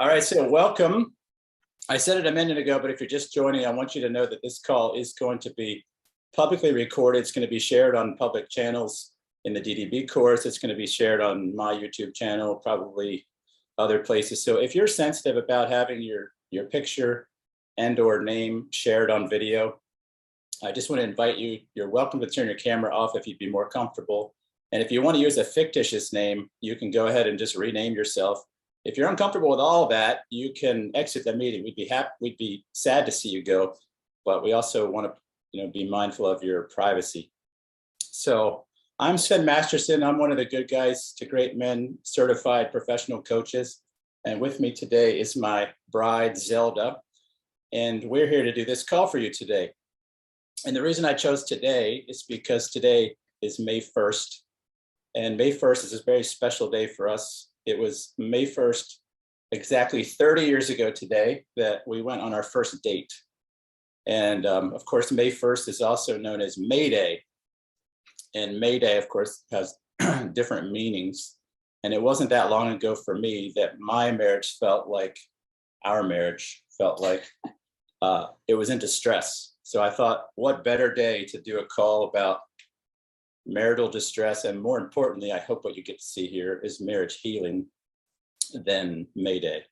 All right, so welcome. I said it a minute ago, but if you're just joining, I want you to know that this call is going to be publicly recorded. It's going to be shared on public channels in the DDB course. It's going to be shared on my YouTube channel, probably other places. So if you're sensitive about having your picture and or name shared on video, I just want to invite you. You're welcome to turn your camera off if you'd be more comfortable. And if you want to use a fictitious name, you can go ahead and just rename yourself. If you're uncomfortable with all of that, you can exit the meeting. We'd be sad to see you go, but we also want to, be mindful of your privacy. So I'm Sven Masterson. I'm one of the Good Guys to Great Men certified professional coaches. And with me today is my bride, Zelda. And we're here to do this call for you today. And the reason I chose today is because today is May 1st. And May 1st is a very special day for us. It was May 1st, exactly 30 years ago today, that we went on our first date. And of course, May 1st is also known as Mayday. And Mayday, of course, has different meanings. And it wasn't that long ago for me that my marriage felt like, our marriage felt like it was in distress. So I thought, what better day to do a call about marital distress, and more importantly, I hope what you get to see here is marriage healing, than Mayday,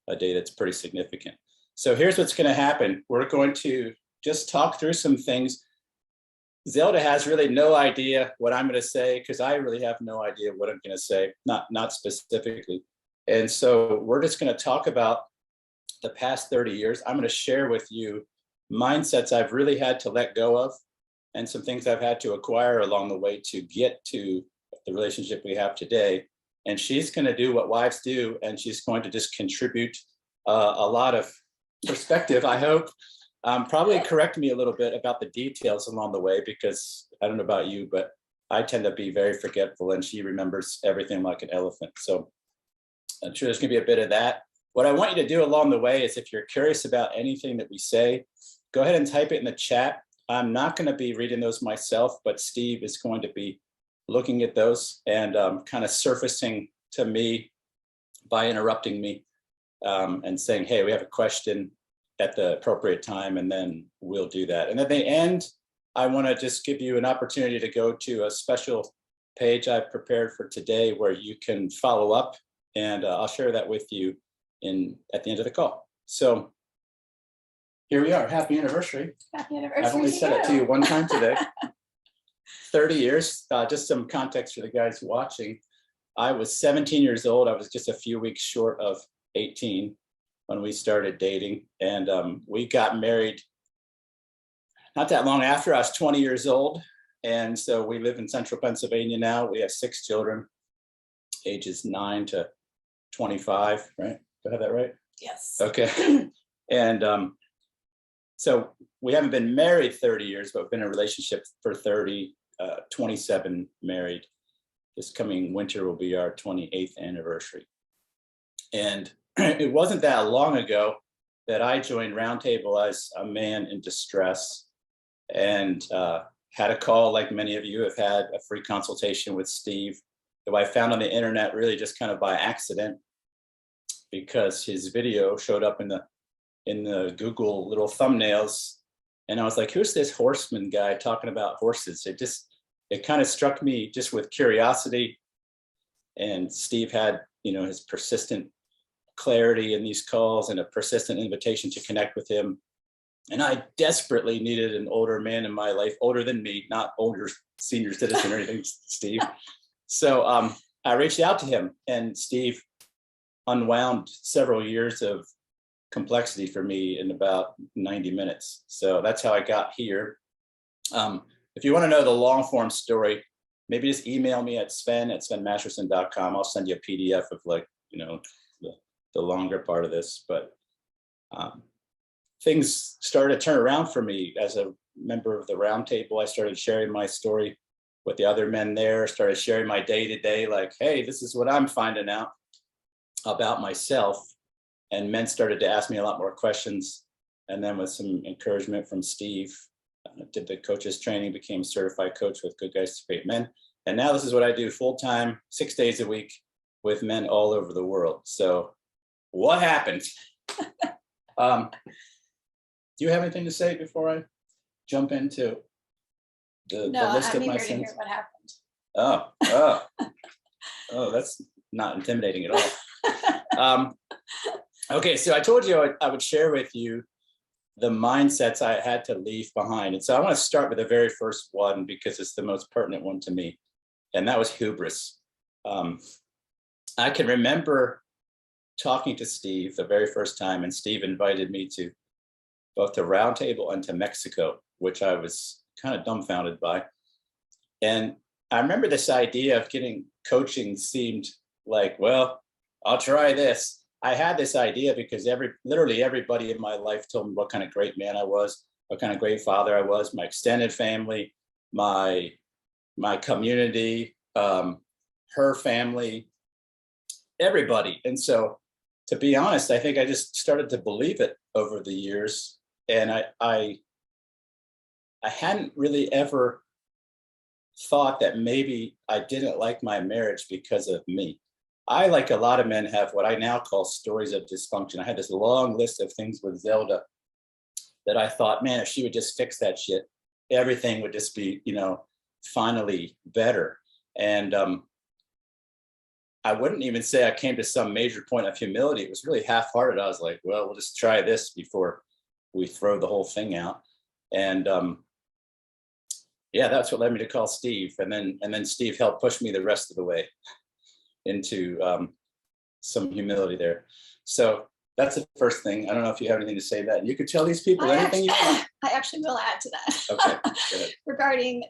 a day that's pretty significant. So here's what's going to happen. We're going to just talk through some things. Zelda has really no idea what I'm going to say, because I really have no idea what I'm going to say, not specifically. And so we're just going to talk about the past 30 years. I'm going to share with you mindsets I've really had to let go of, and some things I've had to acquire along the way to get to the relationship we have today. And she's going to do what wives do, and she's going to just contribute a lot of perspective, I hope. Probably correct me a little bit about the details along the way, because I don't know about you, but I tend to be very forgetful, and she remembers everything like an elephant. So I'm sure there's going to be a bit of that. What I want you to do along the way is, if you're curious about anything that we say, go ahead and type it in the chat. I'm not going to be reading those myself, but Steve is going to be looking at those and kind of surfacing to me by interrupting me and saying, hey, we have a question at the appropriate time, and then we'll do that. And at the end, I want to just give you an opportunity to go to a special page I've prepared for today where you can follow up, and I'll share that with you at the end of the call. So here we are. Happy anniversary. Happy anniversary. I've only said it to you one time today. 30 years. Just some context for the guys watching. I was 17 years old. I was just a few weeks short of 18 when we started dating. And we got married not that long after. I was 20 years old. And so we live in central Pennsylvania now. We have 6 children, ages 9 to 25, right? Do I have that right? Yes. Okay. And so we haven't been married 30 years, but we've been in a relationship for 30, 27 married. This coming winter will be our 28th anniversary. And it wasn't that long ago that I joined Roundtable as a man in distress, and had a call, like many of you have had, a free consultation with Steve, who I found on the internet really just kind of by accident, because his video showed up in the Google little thumbnails. And I was like, who's this horseman guy talking about horses? It kind of struck me just with curiosity. And Steve had, his persistent clarity in these calls and a persistent invitation to connect with him. And I desperately needed an older man in my life, older than me, not older senior citizen or anything, Steve. So I reached out to him, and Steve unwound several years of complexity for me in about 90 minutes. So that's how I got here. If you want to know the long form story, maybe just email me at sven@svenmasterson.com. I'll send you a PDF of the longer part of this. But things started to turn around for me as a member of the Roundtable. I started sharing my story with the other men there, started sharing my day-to-day, like, hey, this is what I'm finding out about myself. And men started to ask me a lot more questions. And then with some encouragement from Steve, did the coaches training, became a certified coach with Good Guys to Great Men. And now this is what I do full-time, 6 days a week with men all over the world. So what happened? Do you have anything to say before I jump into the list of my sins? To hear what happened. Oh, that's not intimidating at all. Okay, so I told you I would share with you the mindsets I had to leave behind. And so I want to start with the very first one because it's the most pertinent one to me. And that was hubris. I can remember talking to Steve the very first time, and Steve invited me to both to Roundtable and to Mexico, which I was kind of dumbfounded by. And I remember this idea of getting coaching seemed like, well, I'll try this. I had this idea because literally everybody in my life told me what kind of great man I was, what kind of great father I was, my extended family, my community, her family, everybody. And so, to be honest, I think I just started to believe it over the years. And I hadn't really ever thought that maybe I didn't like my marriage because of me. I, like a lot of men, have what I now call stories of dysfunction. I had this long list of things with Zelda that I thought, man, if she would just fix that shit, everything would just be, finally better. And I wouldn't even say I came to some major point of humility. It was really half-hearted. I was like, well, we'll just try this before we throw the whole thing out. And yeah, that's what led me to call Steve. And then Steve helped push me the rest of the way into some humility there. So that's the first thing. I don't know if you have anything to say that. You could tell these people anything you want. I actually will add to that. Okay, go ahead. Regarding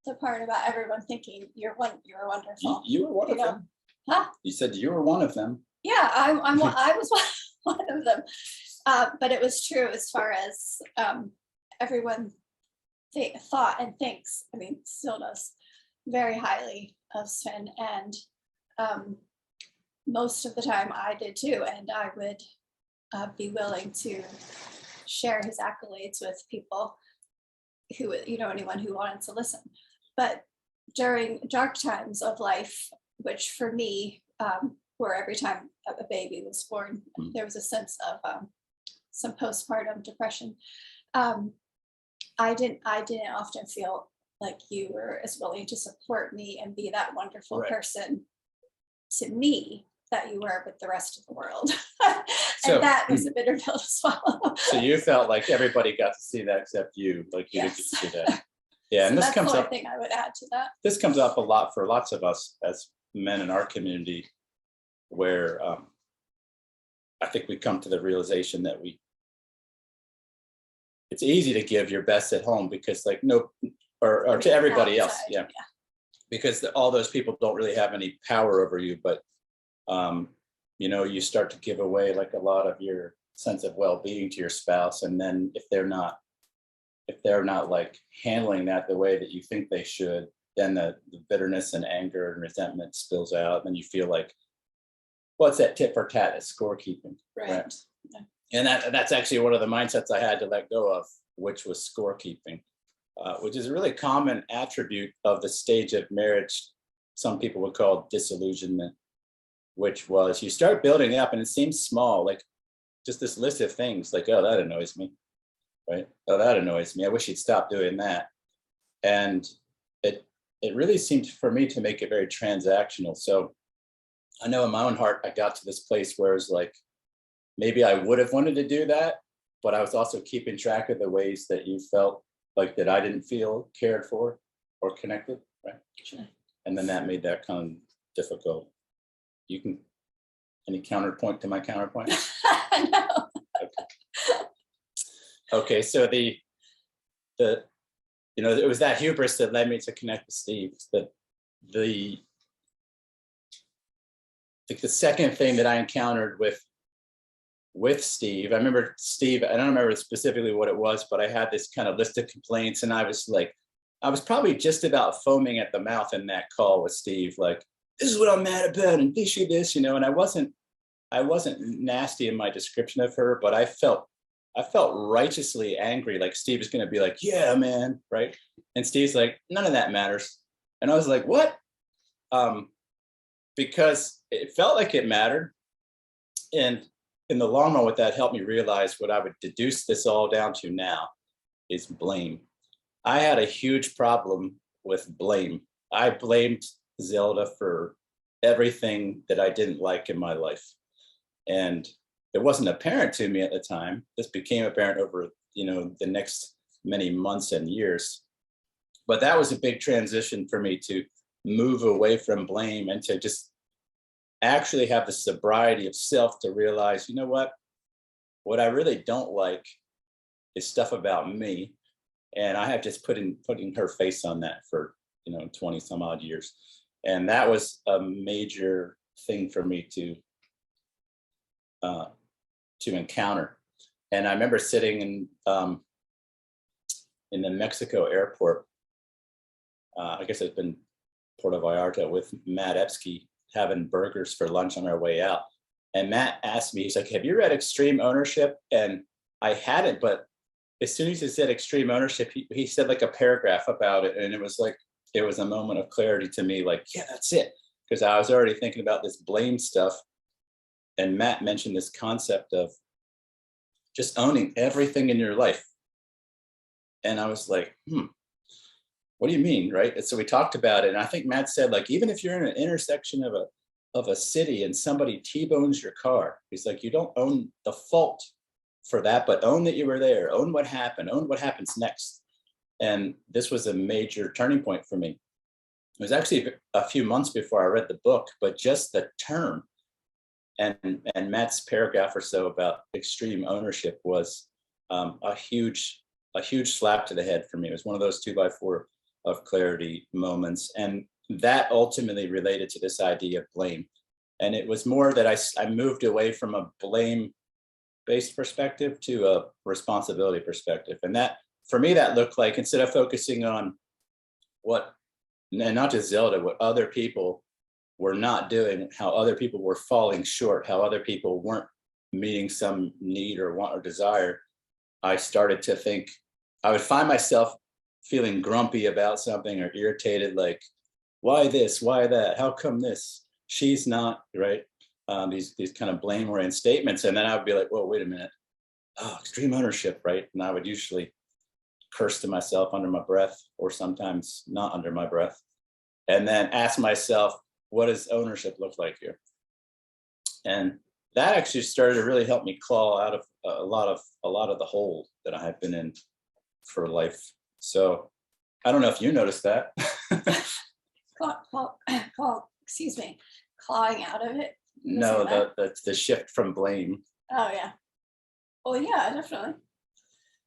the part about everyone thinking you're wonderful. You were one of them. Huh? You said you were one of them. Yeah, I was one of them. But it was true as far as everyone thought and thinks, still does, very highly of Sven. And most of the time I did too. And I would be willing to share his accolades with people who, anyone who wanted to listen. But during dark times of life, which for me were every time a baby was born, there was a sense of some postpartum depression. I didn't often feel like you were as willing to support me and be that wonderful person to me that you were with the rest of the world. And that was a bitter pill to swallow. So you felt like everybody got to see that except you, like you didn't get to see that. Yeah, and so this comes up. Thing I would add to that. This comes up a lot for lots of us as men in our community, where I think we come to the realization that it's easy to give your best at home because or to everybody else. Yeah. Because all those people don't really have any power over you, but you start to give away like a lot of your sense of well-being to your spouse. And then if they're not like handling that the way that you think they should, then the bitterness and anger and resentment spills out. And you feel like, what's that tit for tat? It's scorekeeping. Right. Yeah. And that's actually one of the mindsets I had to let go of, which was scorekeeping, which is a really common attribute of the stage of marriage some people would call disillusionment, which was you start building up and it seems small, like just this list of things like, oh, that annoys me, right? Oh, that annoys me. I wish he'd stop doing that. And it really seemed for me to make it very transactional. So I know in my own heart, I got to this place where it's like, maybe I would have wanted to do that, but I was also keeping track of the ways that you felt like that I didn't feel cared for or connected, right? Sure. And then that made that kind of difficult. Any counterpoint to my counterpoint? No. Okay, so it was that hubris that led me to connect with Steve. The second thing that I encountered with Steve, I remember Steve, I don't remember specifically what it was, but I had this kind of list of complaints, and I was probably just about foaming at the mouth in that call with Steve, like, this is what I'm mad about, and this, and I wasn't nasty in my description of her, but I felt righteously angry, like Steve is going to be like, yeah, man, right? And Steve's like, none of that matters. And I was like, what? Because it felt like it mattered. And in the long run, what that helped me realize, what I would deduce this all down to now, is blame. I had a huge problem with blame. I blamed Zelda for everything that I didn't like in my life. And it wasn't apparent to me at the time. This became apparent over, the next many months and years. But that was a big transition for me to move away from blame and to just actually have the sobriety of self to realize, you know what I really don't like is stuff about me. And I have just putting her face on that for, 20 some odd years. And that was a major thing for me to encounter. And I remember sitting in the Mexico airport, I guess it's been Puerto Vallarta, with Matt Epsky, having burgers for lunch on our way out. And Matt asked me, he's like, have you read Extreme Ownership? And I hadn't, but as soon as he said extreme ownership, he said like a paragraph about it. And it was a moment of clarity to me, like, yeah, that's it. Because I was already thinking about this blame stuff. And Matt mentioned this concept of just owning everything in your life. And I was like, what do you mean, right? And so we talked about it. And I think Matt said, like, even if you're in an intersection of a city and somebody T-bones your car, he's like, you don't own the fault for that, but own that you were there, own what happened, own what happens next. And this was a major turning point for me. It was actually a few months before I read the book, but just the term and Matt's paragraph or so about extreme ownership was a huge slap to the head for me. It was one of those 2x4 of clarity moments. And that ultimately related to this idea of blame. And it was more that I moved away from a blame-based perspective to a responsibility perspective. And that, for me, that looked like, instead of focusing on what, and not just Zelda, what other people were not doing, how other people were falling short, how other people weren't meeting some need or want or desire, I started to think, I would find myself feeling grumpy about something or irritated, like, why this, why that, how come this, she's not, right? These kind of blame-oriented statements. And then I would be like, whoa, wait a minute. Oh, extreme ownership, right? And I would usually curse to myself under my breath, or sometimes not under my breath. And then ask myself, what does ownership look like here? And that actually started to really help me claw out of a lot of the hole that I have been in for life. So I don't know if you noticed that. Excuse me, clawing out of it. No, the shift from blame. Oh yeah. Well, yeah, definitely.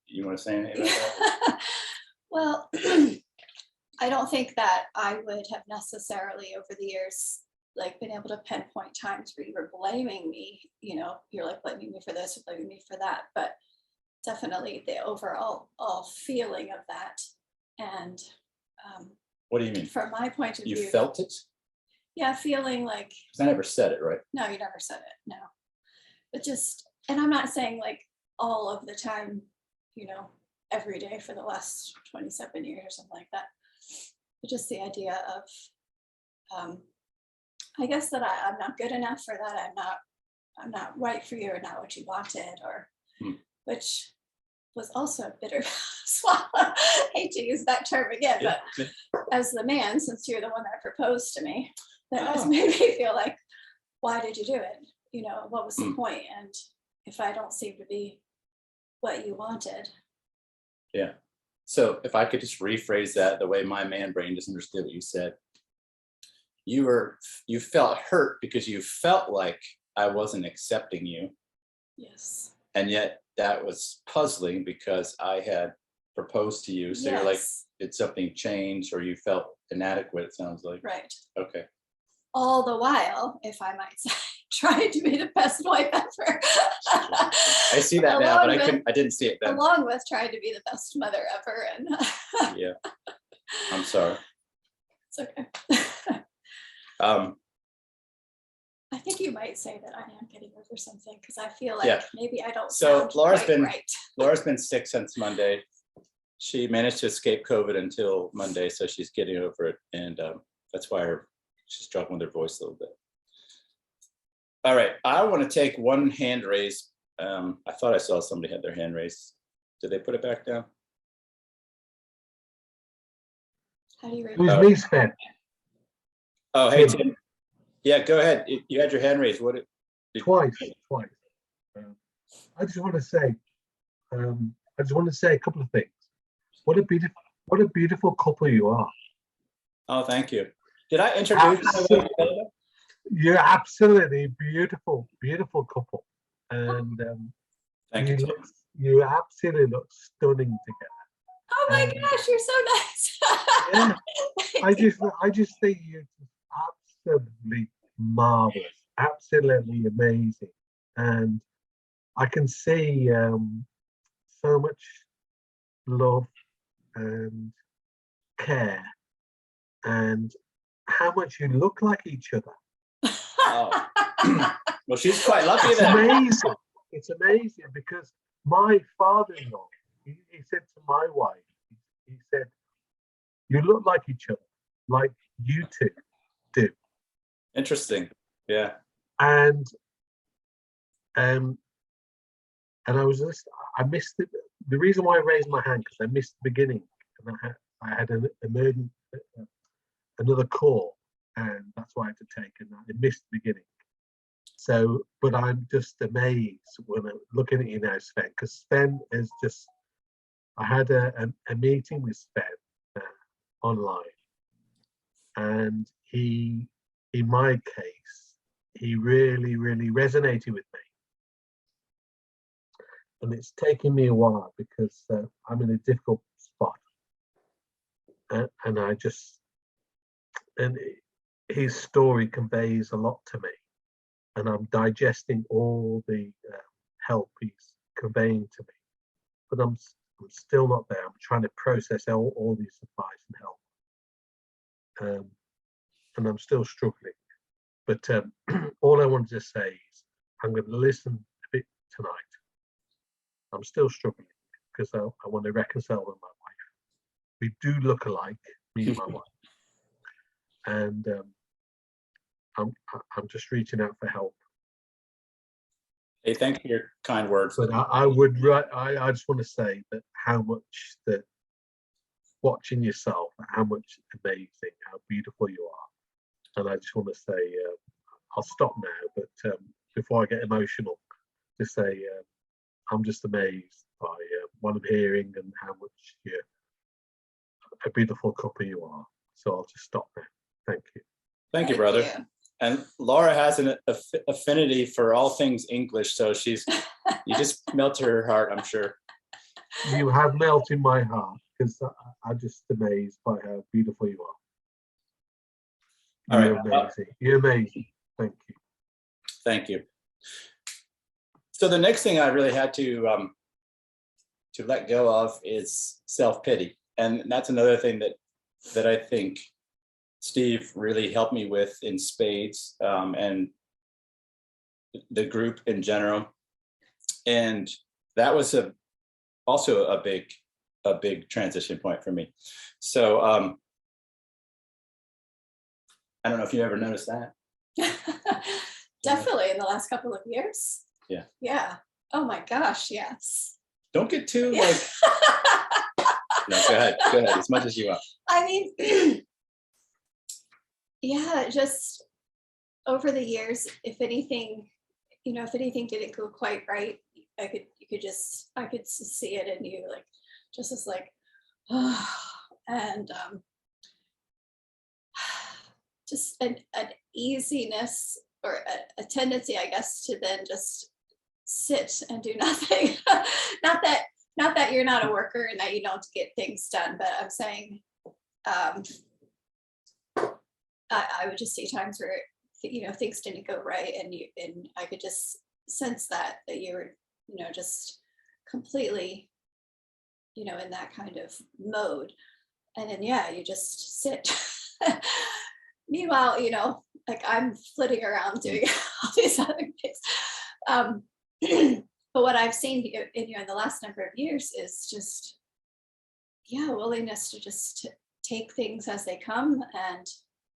You want to say anything about that? Well, I don't think that I would have necessarily over the years like been able to pinpoint times where you were blaming me, you're like blaming me for this or blaming me for that, but definitely the overall feeling of that. And what do you mean? From my point of view. You felt it? Yeah, feeling like. Because I never said it, right? No, you never said it, no. But just, and I'm not saying like all of the time, every day for the last 27 years or something like that. But just the idea of, I guess that I'm not good enough for that. I'm not right for you, or not what you wanted, or which was also bitter swallow. I hate to use that term again, Yeah. but as the man, since you're the one that proposed to me, that has made me feel like, why did you do it? What was the point? And if I don't seem to be what you wanted. Yeah. So if I could just rephrase that the way my man brain just understood what you said. You felt hurt because you felt like I wasn't accepting you. Yes. And yet that was puzzling because I had proposed to you. So you're like, did something change, or you felt inadequate, it sounds like. Right. Okay. All the while, if I might say, trying to be the best wife ever. I see that now, but I didn't see it then. Along with trying to be the best mother ever. And yeah. I'm sorry. It's okay. I think you might say that I am getting over something, because I feel like maybe I don't sound right. Laura's been sick since Monday. She managed to escape COVID until Monday, so she's getting over it, and that's why she's struggling with her voice a little bit. All right, I want to take one hand raise. I thought I saw somebody had their hand raised. Did they put it back down? How do you It was remove? me, Sven. Oh, hey, Tim. Tim. Yeah, go ahead. You had your hand raised. What? Twice. I just want to say, a couple of things. What a beautiful couple you are. Oh, thank you. Did I introduce you? You're absolutely beautiful, beautiful couple, and Thank you, Tim. you absolutely look stunning together. Oh my gosh, you're so nice. Yeah, I just think you're just absolutely marvelous, absolutely amazing, and I can see so much love and care, and how much you look like each other. Oh. Well, she's quite lucky It's then. amazing. It's amazing because my father-in-law, he said to my wife, he said, "You look like each other, like you two do." Interesting. Yeah. And I was just, I missed it. The reason why I raised my hand because I missed the beginning, and I had an emergent another call, and that's why I had to take, and I missed the beginning. So, but I'm just amazed when I'm looking at you now, Sven, because Sven is just. I had a meeting with Sven online, and he, in my case, he really, really resonated with me. And it's taken me a while because I'm in a difficult spot, and I just, and his story conveys a lot to me, and I'm digesting all the help he's conveying to me, but I'm still not there. I'm trying to process all these advice and help, and I'm still struggling. But all I wanted to say is I'm going to listen a bit tonight. I'm still struggling because I want to reconcile with my wife. We do look alike, me and my wife, and I'm just reaching out for help. Hey, thank you for your kind words. But I just want to say that how much that watching yourself, how much amazing, how beautiful you are, and I just want to say I'll stop now. But before I get emotional, to say I'm just amazed by what I'm hearing and how much a beautiful couple you are. So I'll just stop there. Thank you. Thank you, brother. And Laura has an affinity for all things English, so you just melted her heart, I'm sure. You have melted my heart because I'm just amazed by how beautiful you are. You're amazing. You're amazing. Thank you. Thank you. So the next thing I really had to let go of is self-pity, and that's another thing that I think Steve really helped me with in spades, and the group in general, and that was also a big transition point for me. So I don't know if you ever noticed that. Definitely in the last couple of years. Yeah. Yeah. Oh my gosh, yes. Don't get too like. No, go ahead as much as you want. I mean, yeah, just over the years, if anything didn't go quite right, I could see it in you, like just as like, oh, and just an easiness or a tendency, I guess, to then just sit and do nothing. not that you're not a worker and that you don't get things done, but I'm saying I would just see times where things didn't go right, and I could just sense that you were just completely in that kind of mode, and then you just sit. Meanwhile, like I'm flitting around doing all these other things. But what I've seen in the last number of years is just willingness to just take things as they come and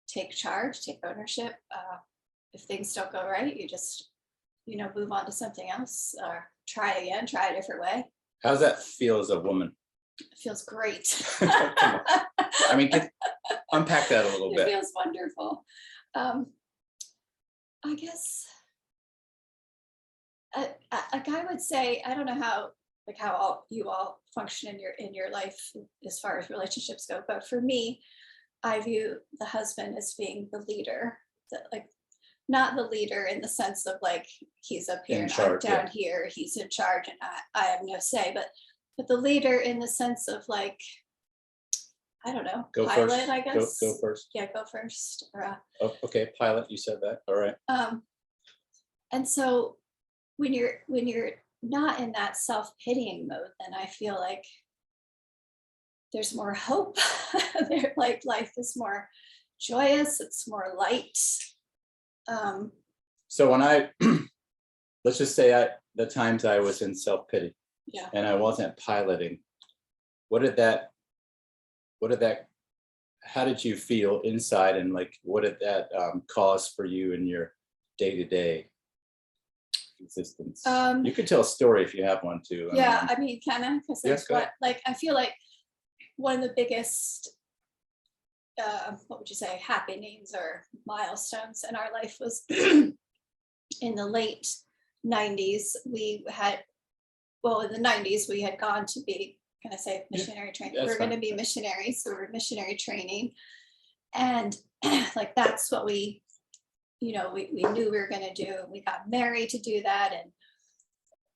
take charge, take ownership, if things don't go right, you just, you know, move on to something else or try again, try a different way. How does that feel as a woman? It feels great. Come on. I mean, unpack that a little It bit. feels wonderful. I guess a guy would say, I don't know how you all function in your life as far as relationships go, but for me, I view the husband as being the leader, like not the leader in the sense of like he's up here In and charge, I'm down here, he's in charge and I have no say, but the leader in the sense of like, I don't know, Go pilot, first. I guess. Go first. Yeah, go first. Or, Oh, okay, pilot. You said that. All right. and so when you're not in that self-pitying mode, then I feel like there's more hope. Like life is more joyous, it's more light. So when I, let's just say the times I was in self-pity Yeah. and I wasn't piloting, how did you feel inside, and like, what did that cause for you in your day-to-day existence? You could tell a story if you have one too. Yeah, I mean, kind of, because Yes, that's go what, like, I feel like one of the biggest, what would you say, happenings or milestones in our life was in the late 90s. We had, well, in the 90s, we had gone to be, can I say missionary training? that's We're going to fine. be missionaries, so we're missionary training. And like, that's what we, you know, we knew we were going to do. We got married to do that.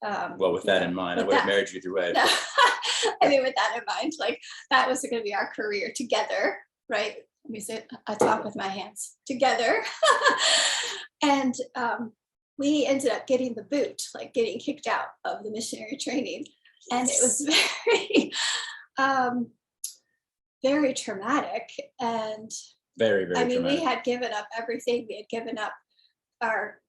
And Well, with that in mind, I would have married you either way. I mean, with that in mind, like that was going to be our career together, right? Let me say, I talk with my hands together. And we ended up getting the boot, like getting kicked out of the missionary training. And it was very, very traumatic. And Very, very I mean, dramatic. we had given up everything. We had given up our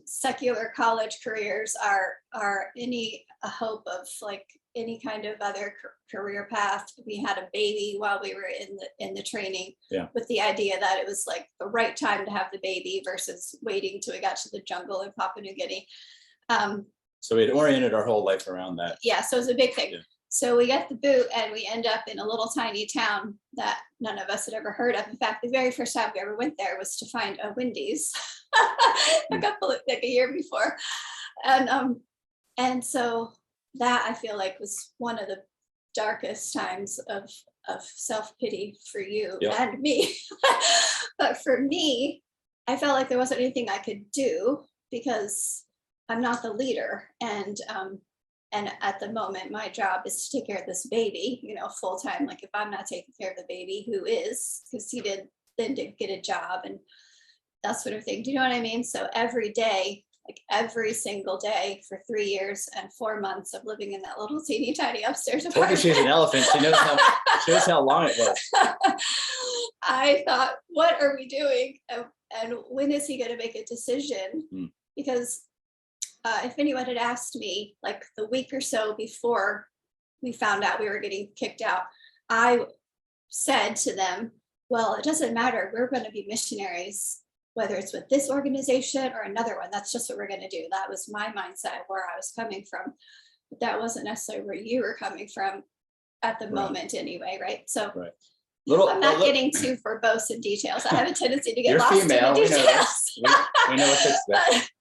secular college careers, our any hope of like any kind of other career path. We had a baby while we were in the training, with the idea that it was like the right time to have the baby versus waiting till we got to the jungle in Papua New Guinea. So we had oriented our whole life around that. Yeah, so it was a big thing. Yeah. So we get the boot and we end up in a little tiny town that none of us had ever heard of. In fact, the very first time we ever went there was to find a Wendy's like a year before. And so that I feel like was one of the darkest times of self-pity for you and me. But for me, I felt like there wasn't anything I could do because I'm not the leader. And at the moment, my job is to take care of this baby, you know, full time. Like if I'm not taking care of the baby, who is? Because he did get a job and that sort of thing. Do you know what I mean? So every day, like every single day for 3 years and 4 months of living in that little teeny tiny upstairs apartment. She's an elephant. She knows how long it was. I thought, what are we doing? And when is he going to make a decision? Because if anyone had asked me like the week or so before we found out we were getting kicked out, I said to them, well, it doesn't matter. We're going to be missionaries, whether it's with this organization or another one. That's just what we're going to do. That was my mindset, where I was coming from. But that wasn't necessarily where you were coming from at the moment anyway, right? So I'm not getting too verbose in details. I have a tendency to get You're lost female, in the we know details. we know what to expect.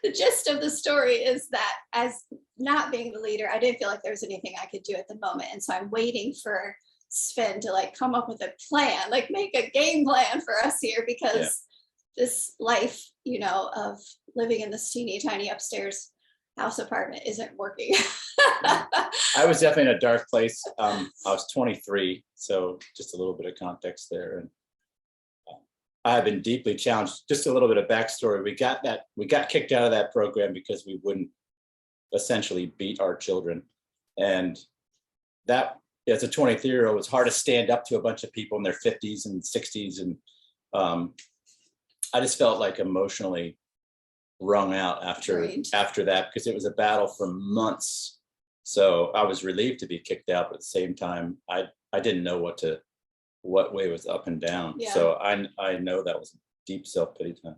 The gist of the story is that as not being the leader, I didn't feel like there was anything I could do at the moment. And so I'm waiting for Sven to like come up with a plan, like make a game plan for us here, because this life, you know, of living in this teeny tiny upstairs house apartment isn't working. I was definitely in a dark place. I was 23, so just a little bit of context there. And I've been deeply challenged. Just a little bit of backstory. We got kicked out of that program because we wouldn't essentially beat our children. And that, as a 23-year-old, it was hard to stand up to a bunch of people in their 50s and 60s. And I just felt like emotionally wrung out after that, because it was a battle for months. So I was relieved to be kicked out, but at the same time, I didn't know what way was up and down. So I know that was a deep self-pity time.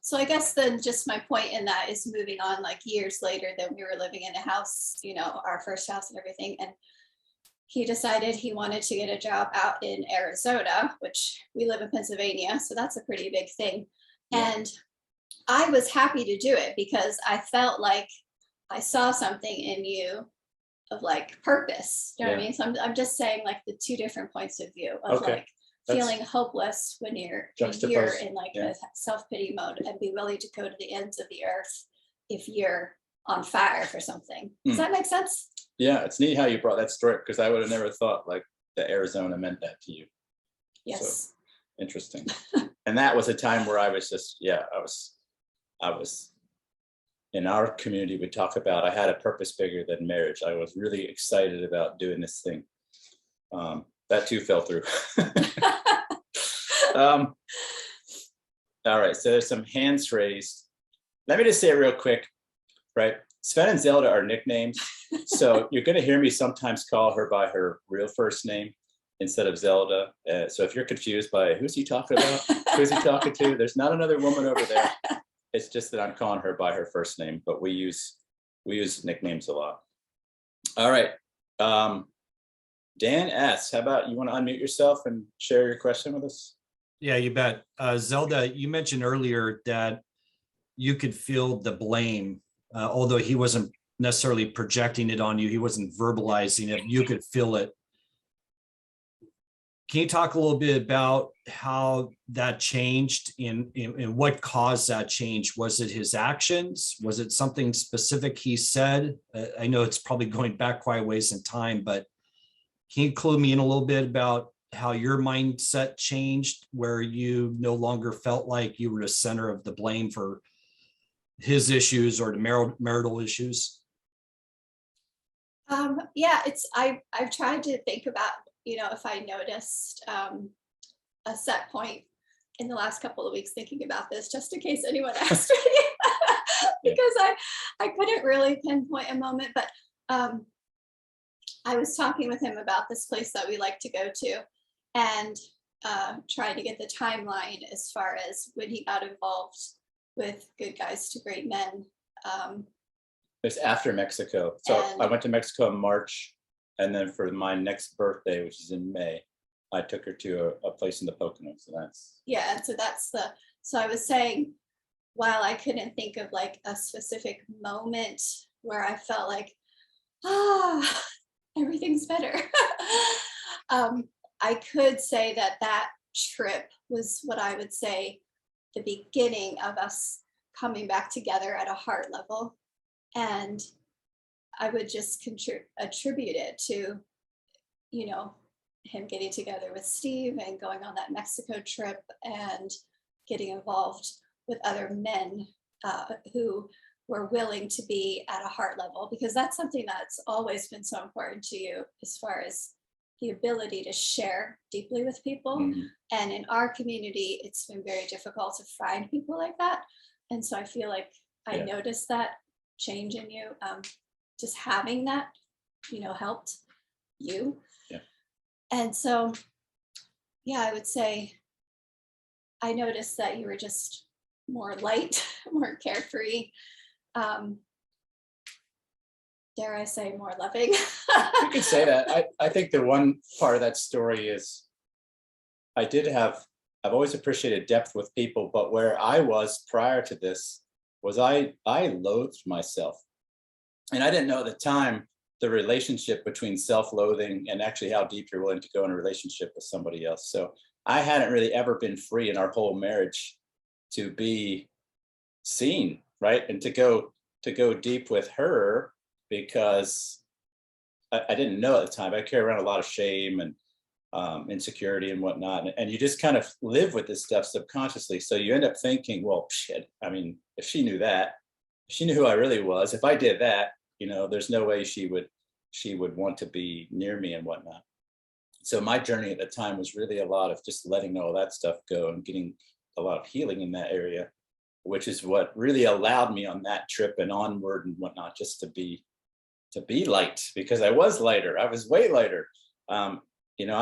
So I guess then just my point in that is moving on like years later, then we were living in a house, you know, our first house and everything. And he decided he wanted to get a job out in Arizona, which we live in Pennsylvania. So that's a pretty big thing. Yeah. And I was happy to do it because I felt like I saw something in you of like purpose. You know what I Yeah. mean? So I'm just saying like the two different points of view of Okay. like feeling hopeless when you're Juxtaposed, in like yeah. a self-pity mode, and be willing to go to the ends of the earth if you're on fire for something. Does that make sense? Yeah, it's neat how you brought that story, because I would have never thought like that Arizona meant that to you. Yes. Interesting. And that was a time where I was just, I was in our community, we talk about, I had a purpose bigger than marriage. I was really excited about doing this thing. That too fell through. All right, so there's some hands raised. Let me just say real quick, right? Sven and Zelda are nicknames. So you're going to hear me sometimes call her by her real first name instead of Zelda. So if you're confused by who's he talking about, who's he talking to, there's not another woman over there. It's just that I'm calling her by her first name, but we use nicknames a lot. All right. Dan S., how about you want to unmute yourself and share your question with us? Yeah, you bet. Zelda, you mentioned earlier that you could feel the blame, although he wasn't necessarily projecting it on you. He wasn't verbalizing it. You could feel it. Can you talk a little bit about how that changed and what caused that change? Was it his actions? Was it something specific he said? I know it's probably going back quite a ways in time, but can you clue me in a little bit about how your mindset changed, where you no longer felt like you were the center of the blame for his issues or the marital issues? Yeah, I've tried to think about, you know, if I noticed a set point in the last couple of weeks thinking about this, just in case anyone asked me, because I couldn't really pinpoint a moment, but I was talking with him about this place that we like to go to, and trying to get the timeline as far as when he got involved with Good Guys to Great Men. It's after Mexico. So I went to Mexico in March, and then for my next birthday, which is in May, I took her to a place in the Poconos. So that's, yeah, and so I was saying, while I couldn't think of like a specific moment where I felt like, everything's better. I could say that trip was what I would say the beginning of us coming back together at a heart level. And I would just attribute it to, you know, him getting together with Steve and going on that Mexico trip and getting involved with other men who were willing to be at a heart level, because that's something that's always been so important to you, as far as the ability to share deeply with people. And in our community, it's been very difficult to find people like that. And so I feel like I noticed that change in you. Just having that, you know, helped you. Yeah. And so, yeah, I would say I noticed that you were just more light, more carefree. Dare I say more loving? you could say that. I think the one part of that story is I've always appreciated depth with people, but where I was prior to this was I loathed myself. And I didn't know at the time the relationship between self-loathing and actually how deep you're willing to go in a relationship with somebody else. So I hadn't really ever been free in our whole marriage to be seen, right? And to go deep with her, because I didn't know at the time. I carry around a lot of shame and insecurity and whatnot. And you just kind of live with this stuff subconsciously. So you end up thinking, well, shit, I mean, if she knew that, if she knew who I really was, if I did that, you know, there's no way she would want to be near me and whatnot. So my journey at the time was really a lot of just letting all that stuff go and getting a lot of healing in that area, which is what really allowed me on that trip and onward and whatnot, just to be light, because I was lighter. I was way lighter. You know,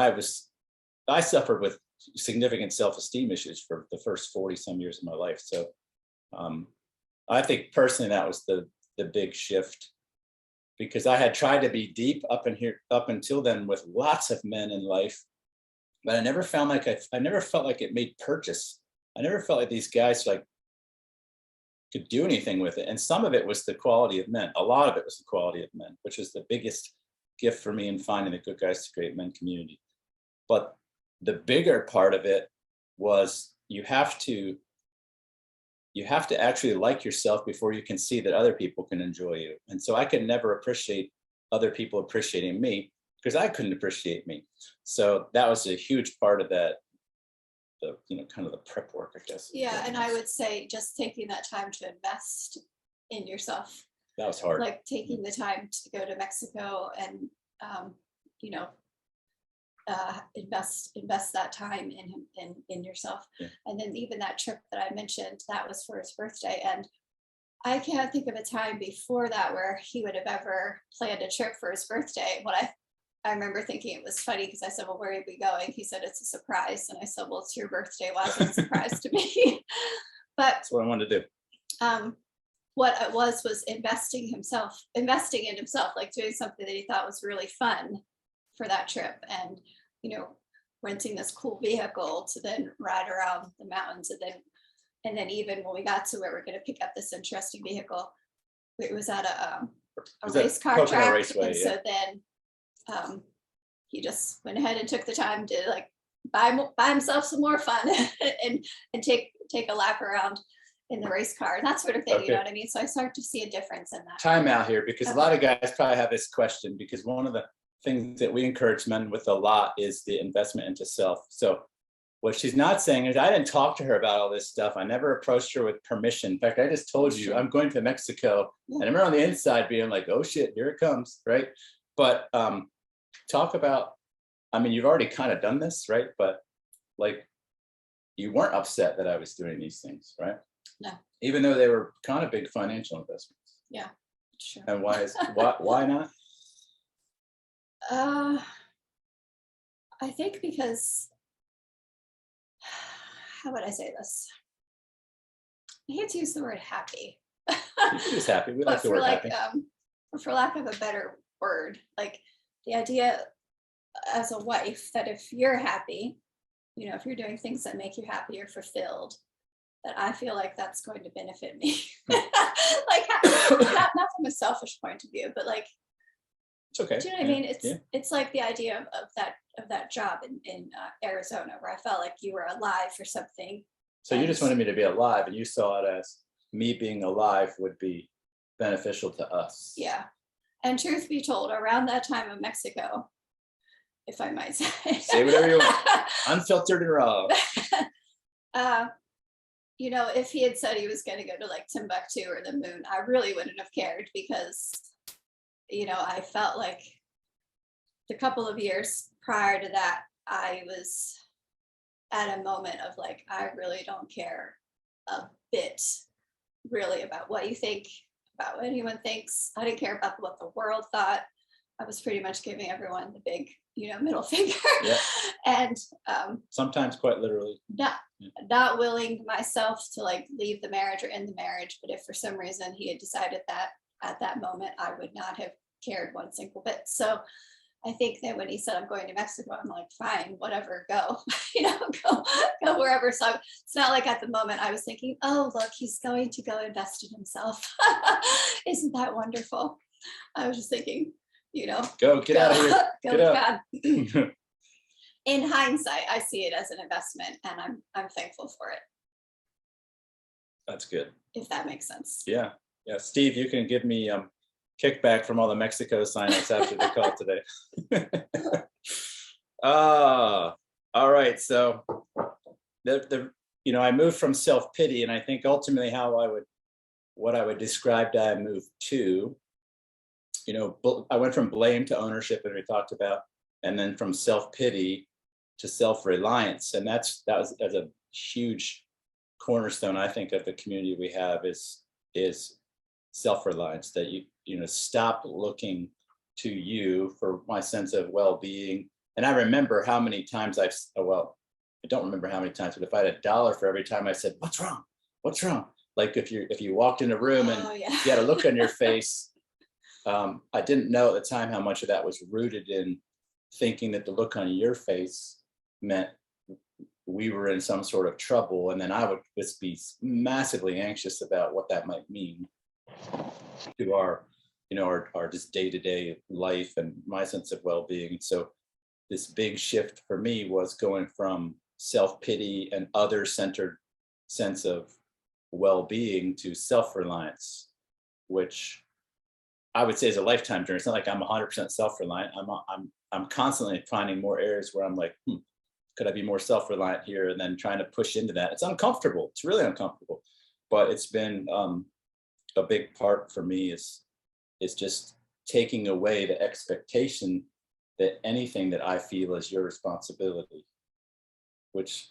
I suffered with significant self-esteem issues for the first 40 some years of my life. So I think personally that was the big shift, because I had tried to be deep up until then with lots of men in life, but I never found like I never felt like it made purchase. I never felt like these guys like could do anything with it. And some of it was the quality of men. A lot of it was the quality of men, which was the biggest gift for me in finding the Good Guys to Great Men community. But the bigger part of it was you have to actually like yourself before you can see that other people can enjoy you. And so I could never appreciate other people appreciating me because I couldn't appreciate me. So that was a huge part of that, kind of the prep work, I guess. Yeah, and I would say just taking that time to invest in yourself. That was hard. Like taking the time to go to Mexico and, invest that time in yourself. Yeah. And then even that trip that I mentioned, that was for his birthday. And I can't think of a time before that where he would have ever planned a trip for his birthday. What I remember thinking it was funny because I said, well, where are we going? He said, it's a surprise. And I said, well, it's your birthday. Why is it a surprise to me? But That's what I wanted to do. What it was investing in himself, like doing something that he thought was really fun for that trip. And, renting this cool vehicle to then ride around the mountains. And then even when we got to where we're going to pick up this interesting vehicle, it was at a race car Coconut track. Raceway, And so then he just went ahead and took the time to like buy himself some more fun and take a lap around in the race car and that sort of thing. Okay. You know what I mean? So I start to see a difference in that. Time out here, because Okay. a lot of guys probably have this question, because one of the things that we encourage men with a lot is the investment into self. So what she's not saying is I didn't talk to her about all this stuff. I never approached her with permission. In fact, I just told you Sure. I'm going to Mexico. Yeah. And I remember on the inside being like, oh shit, here it comes, right? But talk about, you've already kind of done this, right? But like, you weren't upset that I was doing these things, right? No. Even though they were kind of big financial investments. Yeah, sure. And why not? I think because, how would I say this? I hate to use the word happy. She was happy. We like But the for word like, happy. for lack of a better word, like the idea as a wife that if you're happy, if you're doing things that make you happy or fulfilled, that I feel like that's going to benefit me. Like not from a selfish point of view, but like, It's okay. do you know what I mean? Yeah. It's like the idea of that job in Arizona, where I felt like you were alive for something. So you just wanted me to be alive, and you saw it as me being alive would be beneficial to us. Yeah. And truth be told, around that time of Mexico, if I might say. Say whatever you want. Unfiltered and raw. If he had said he was going to go to like Timbuktu or the moon, I really wouldn't have cared because, I felt like the couple of years prior to that, I was at a moment of like, I really don't care a bit really about what you think, about what anyone thinks. I didn't care about what the world thought. I was pretty much giving everyone the big, middle finger. Yeah. And Sometimes quite literally. not willing myself to like leave the marriage or end the marriage. But if for some reason he had decided that at that moment, I would not have cared one single bit. So I think that when he said, I'm going to Mexico, I'm like, fine, whatever, go, go wherever. So it's not like at the moment I was thinking, oh, look, he's going to go invest in himself. Isn't that wonderful? I was just thinking, Go, get out of here. Go, Get out. God. In hindsight, I see it as an investment and I'm thankful for it, That's good. if that makes sense. Yeah. Yeah. Steve, you can give me kickback from all the Mexico signups after the call today. All right. So I moved from self-pity, and I think ultimately what I would describe that I moved to, I went from blame to ownership, as we talked about, and then from self-pity to self-reliance. And that's a huge cornerstone, I think, of the community we have is self-reliance, that you stop looking to you for my sense of well-being. And I remember how many times I don't remember how many times, but if I had $1 for every time I said, what's wrong? Like if you walked in a room and Oh, yeah. you had a look on your face, I didn't know at the time how much of that was rooted in thinking that the look on your face meant we were in some sort of trouble. And then I would just be massively anxious about what that might mean to our, our just day-to-day life and my sense of well-being. So this big shift for me was going from self-pity and other-centered sense of well-being to self-reliance, which I would say is a lifetime journey. It's not like I'm 100% self-reliant. I'm constantly finding more areas where I'm like, could I be more self-reliant here? And then trying to push into that. It's uncomfortable. It's really uncomfortable, but it's been a big part for me is just taking away the expectation that anything that I feel is your responsibility, which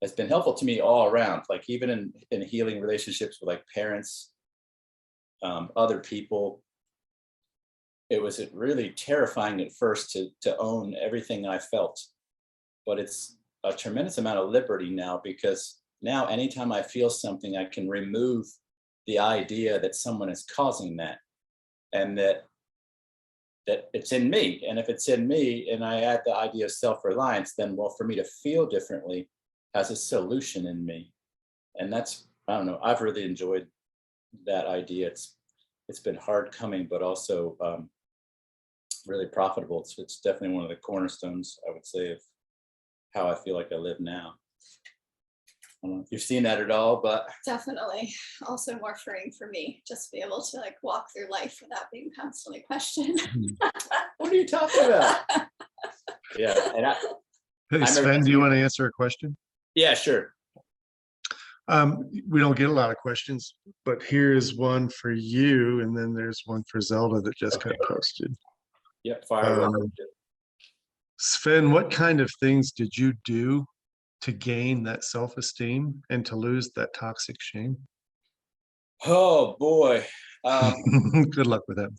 has been helpful to me all around, like even in healing relationships with like parents, other people. It was really terrifying at first to own everything I felt, but it's a tremendous amount of liberty now, because now anytime I feel something, I can remove the idea that someone is causing that, and that it's in me. And if it's in me and I add the idea of self-reliance, then, well, for me to feel differently has a solution in me. And that's, I don't know, I've really enjoyed that idea. It's been hard coming, but also really profitable. It's definitely one of the cornerstones, I would say, of how I feel like I live now. I don't know if you've seen that at all, but Definitely. Also more freeing for me, just be able to like walk through life without being constantly questioned. what are you talking about? Yeah, and Hey, remember- Sven, do you want to answer a question? yeah, sure. We don't get a lot of questions, but here's one for you, and then there's one for Zelda that just got posted. Yep, fire away. Sven, what kind of things did you do to gain that self-esteem and to lose that toxic shame? Oh boy. Good luck with that.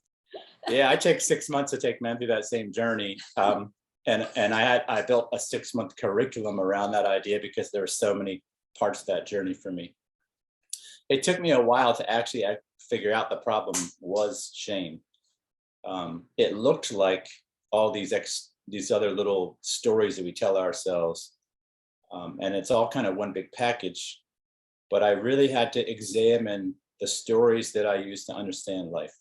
Yeah, I take 6 months to take men through that same journey. And I built a 6-month curriculum around that idea because there were so many parts of that journey for me. It took me a while to actually figure out the problem was shame. It looked like all these other little stories that we tell ourselves. And it's all kind of one big package, but I really had to examine the stories that I use to understand life.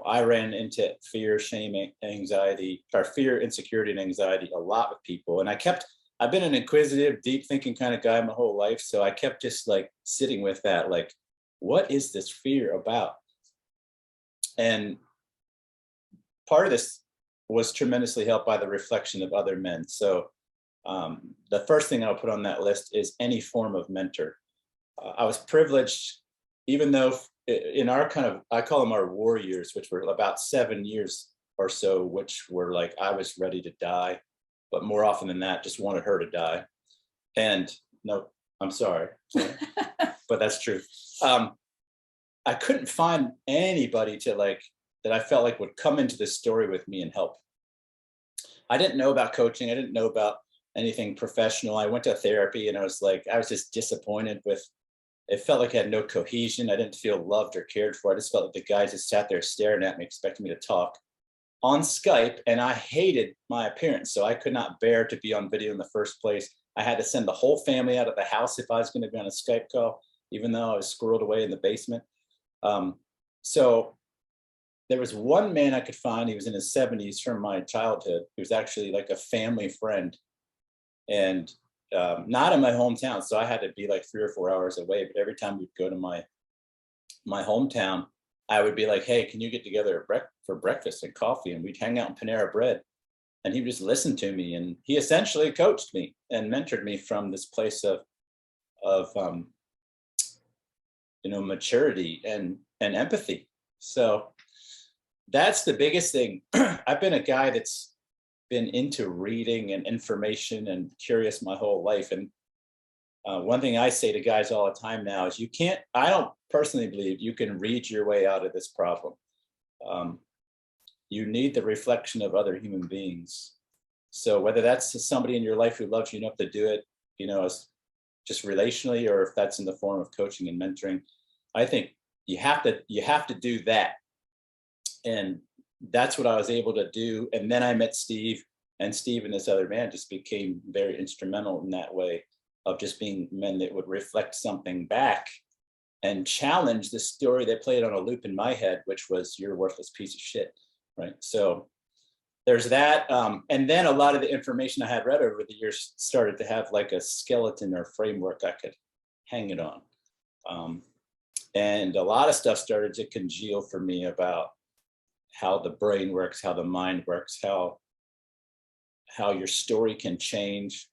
I ran into fear, shame, anxiety, or fear, insecurity, and anxiety a lot with people. And I've been an inquisitive, deep thinking kind of guy my whole life. So I kept just like sitting with that, like, what is this fear about? And part of this was tremendously helped by the reflection of other men. So the first thing I'll put on that list is any form of mentor. I was privileged, even though in our kind of, I call them our war years, which were about 7 years or so, which were like, I was ready to die, but more often than that, just wanted her to die. And no, I'm sorry, but that's true. I couldn't find anybody that I felt like would come into this story with me and help. I didn't know about coaching. I didn't know about anything professional. I went to therapy and I was just disappointed with, it felt like I had no cohesion. I didn't feel loved or cared for. I just felt like the guys just sat there staring at me, expecting me to talk on Skype. And I hated my appearance. So I could not bear to be on video in the first place. I had to send the whole family out of the house if I was going to be on a Skype call, even though I was squirreled away in the basement. So there was one man I could find. He was in his 70s from my childhood. He was actually like a family friend, and not in my hometown. So I had to be like 3 or 4 hours away. But every time we'd go to my hometown, I would be like, hey, can you get together for breakfast and coffee? And we'd hang out in Panera Bread. And he would just listen to me. And he essentially coached me and mentored me from this place of maturity and empathy. So that's the biggest thing. I've been a guy that's been into reading and information and curious my whole life. And one thing I say to guys all the time now is I don't personally believe you can read your way out of this problem. You need the reflection of other human beings. So whether that's somebody in your life who loves you enough to do it, as just relationally, or if that's in the form of coaching and mentoring. I think you have to do that. And that's what I was able to do. And then I met Steve, and Steve and this other man just became very instrumental in that way of just being men that would reflect something back and challenge the story that played on a loop in my head, which was, you're a worthless piece of shit, right? So there's that. And then a lot of the information I had read over the years started to have like a skeleton or framework I could hang it on. And a lot of stuff started to congeal for me about how the brain works, how the mind works, how your story can change,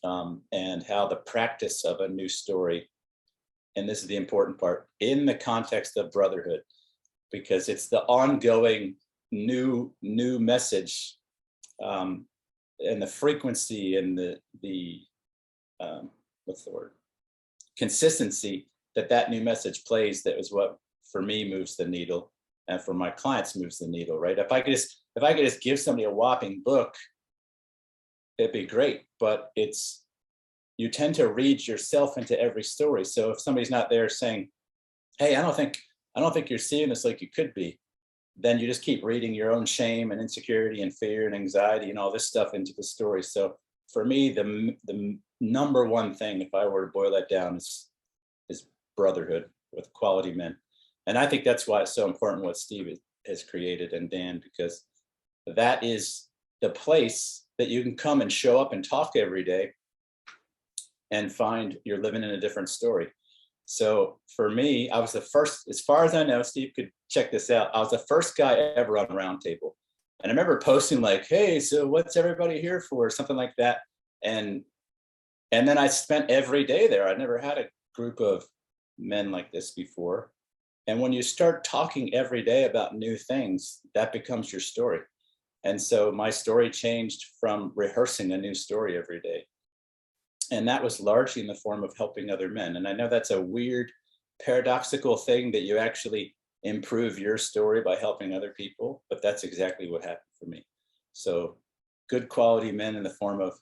and how the practice of a new story, and this is the important part, in the context of brotherhood, because it's the ongoing new message, and the frequency and the what's the word, consistency that new message plays, that was what for me moves the needle, and for my clients moves the needle, right? If I could just give somebody a whopping book, it'd be great, but you tend to read yourself into every story. So if somebody's not there saying, hey, I don't think you're seeing this like you could be, then you just keep reading your own shame and insecurity and fear and anxiety and all this stuff into the story. So for me, the number one thing, if I were to boil that down, is brotherhood with quality men. And I think that's why it's so important what Steve has created, and Dan, because that is the place that you can come and show up and talk every day and find you're living in a different story. So for me, I was the first, as far as I know, Steve could check this out, I was the first guy ever on Roundtable. And I remember posting like, hey, so what's everybody here for? Something like that. And then I spent every day there. I never had a group of men like this before. And when you start talking every day about new things, that becomes your story. And so my story changed from rehearsing a new story every day. And that was largely in the form of helping other men. And I know that's a weird, paradoxical thing, that you actually improve your story by helping other people, but that's exactly what happened for me. So good quality men in the form of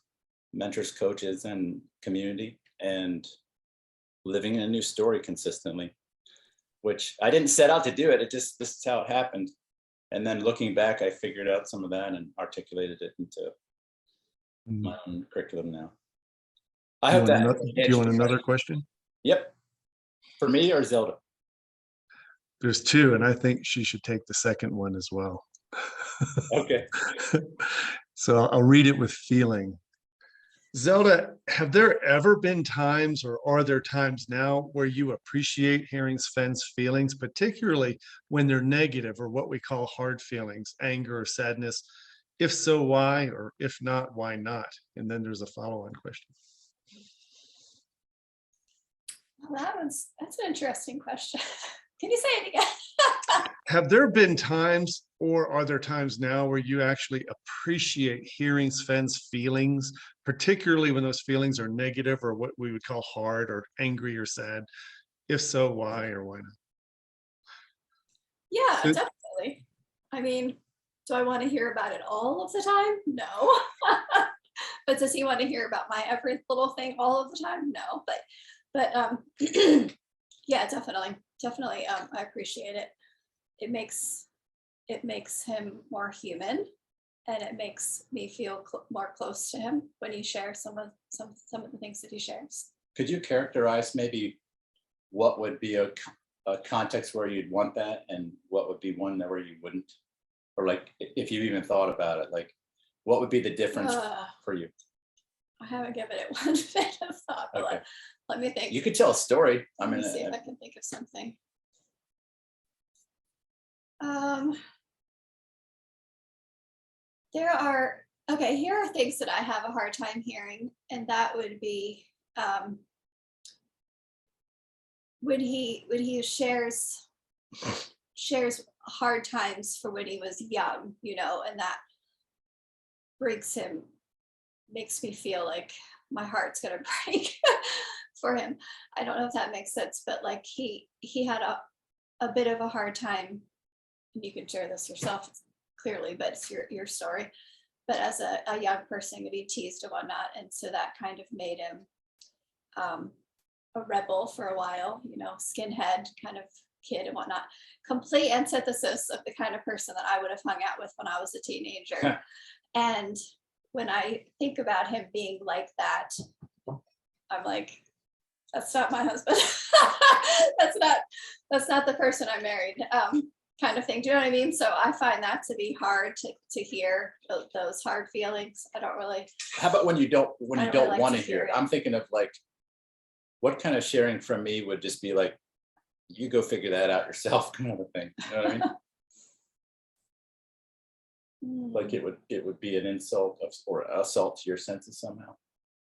mentors, coaches, and community, and living in a new story consistently, which I didn't set out to do it. This is how it happened. And then looking back, I figured out some of that and articulated it into my own curriculum now. I hope that. Do you want another question? Yep. For me or Zelda? There's two, and I think she should take the second one as well. Okay. So I'll read it with feeling. Zelda, have there ever been times, or are there times now, where you appreciate hearing Sven's feelings, particularly when they're negative, or what we call hard feelings, anger or sadness? If so, why? Or if not, why not? And then there's a follow-on question. Well, that's an interesting question. Can you say it again? Have there been times, or are there times now, where you actually appreciate hearing Sven's feelings, particularly when those feelings are negative, or what we would call hard or angry or sad? If so, why or why not? Yeah, definitely. I mean, do I want to hear about it all of the time? No. But does he want to hear about my every little thing all of the time? No. But yeah, definitely. I appreciate it. It makes him more human, and it makes me feel more close to him when he shares some of the things that he shares. Could you characterize maybe what would be a context where you'd want that, and what would be one where you wouldn't? Or like, if you even thought about it, like what would be the difference for you? I haven't given it one bit of thought, but Okay. let me think. You could tell a story. Let me see if I can think of something. Here are things that I have a hard time hearing, and that would be when he shares hard times for when he was young, and that makes me feel like my heart's gonna break for him. I don't know if that makes sense, but like he had a bit of a hard time, and you can share this yourself clearly, but it's your story. But as a young person, to be teased and whatnot, and so that kind of made him a rebel for a while, you know, skinhead kind of kid and whatnot. Complete antithesis of the kind of person that I would have hung out with when I was a teenager. And when I think about him being like that, I'm like, that's not my husband. that's not the person I married, kind of thing. Do you know what I mean? So I find that to be hard to hear those hard feelings. I don't really. How about when you don't really like want to to hear hear it? it. I'm thinking of like, what kind of sharing from me would just be like, you go figure that out yourself, kind of a thing. You know what I mean? Like it would be an insult or assault to your senses somehow.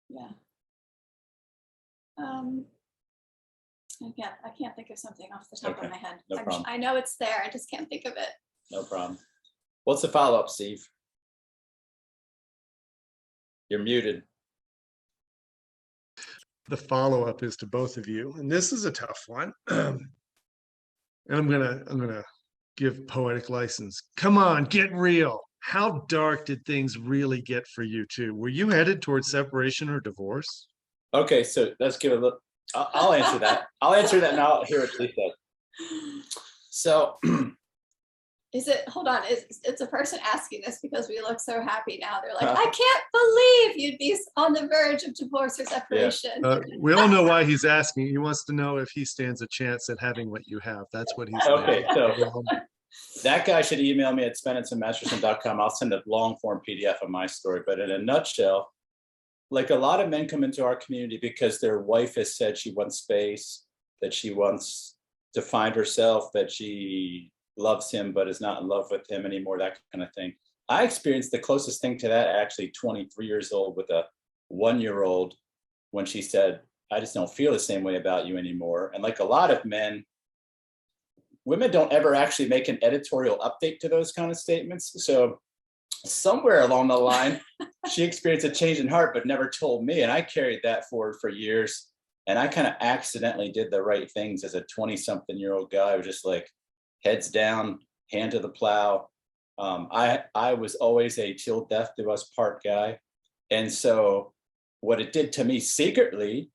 Yeah. I can't think of something off the top Okay, of my head. no problem. I know it's there. I just can't think of it. No problem. What's the follow-up, Steve? You're muted. The follow-up is to both of you, and this is a tough one. And I'm gonna give poetic license. Come on, get real. How dark did things really get for you two? Were you headed towards separation or divorce? Okay, so let's give a look. I'll answer that. I'll answer that and I'll hear what she said. So Is it, hold on, it's a person asking this because we look so happy now. They're like, I can't believe you'd be on the verge of divorce or separation. We all know why he's asking. He wants to know if he stands a chance at having what you have. That's what he's okay, saying. so that guy should email me at svenandzelda.com. I'll send a long form PDF of my story, but in a nutshell, like a lot of men come into our community because their wife has said she wants space, that she wants to find herself, that she loves him but is not in love with him anymore, that kind of thing. I experienced the closest thing to that actually 23 years old with a 1-year-old when she said, I just don't feel the same way about you anymore. And like a lot of men, women don't ever actually make an editorial update to those kind of statements. So somewhere along the line, she experienced a change in heart, but never told me. And I carried that forward for years. And I kind of accidentally did the right things as a 20-something-year-old guy. I was just like, heads down, hand to the plow. I was always a till death do us part guy. And so what it did to me secretly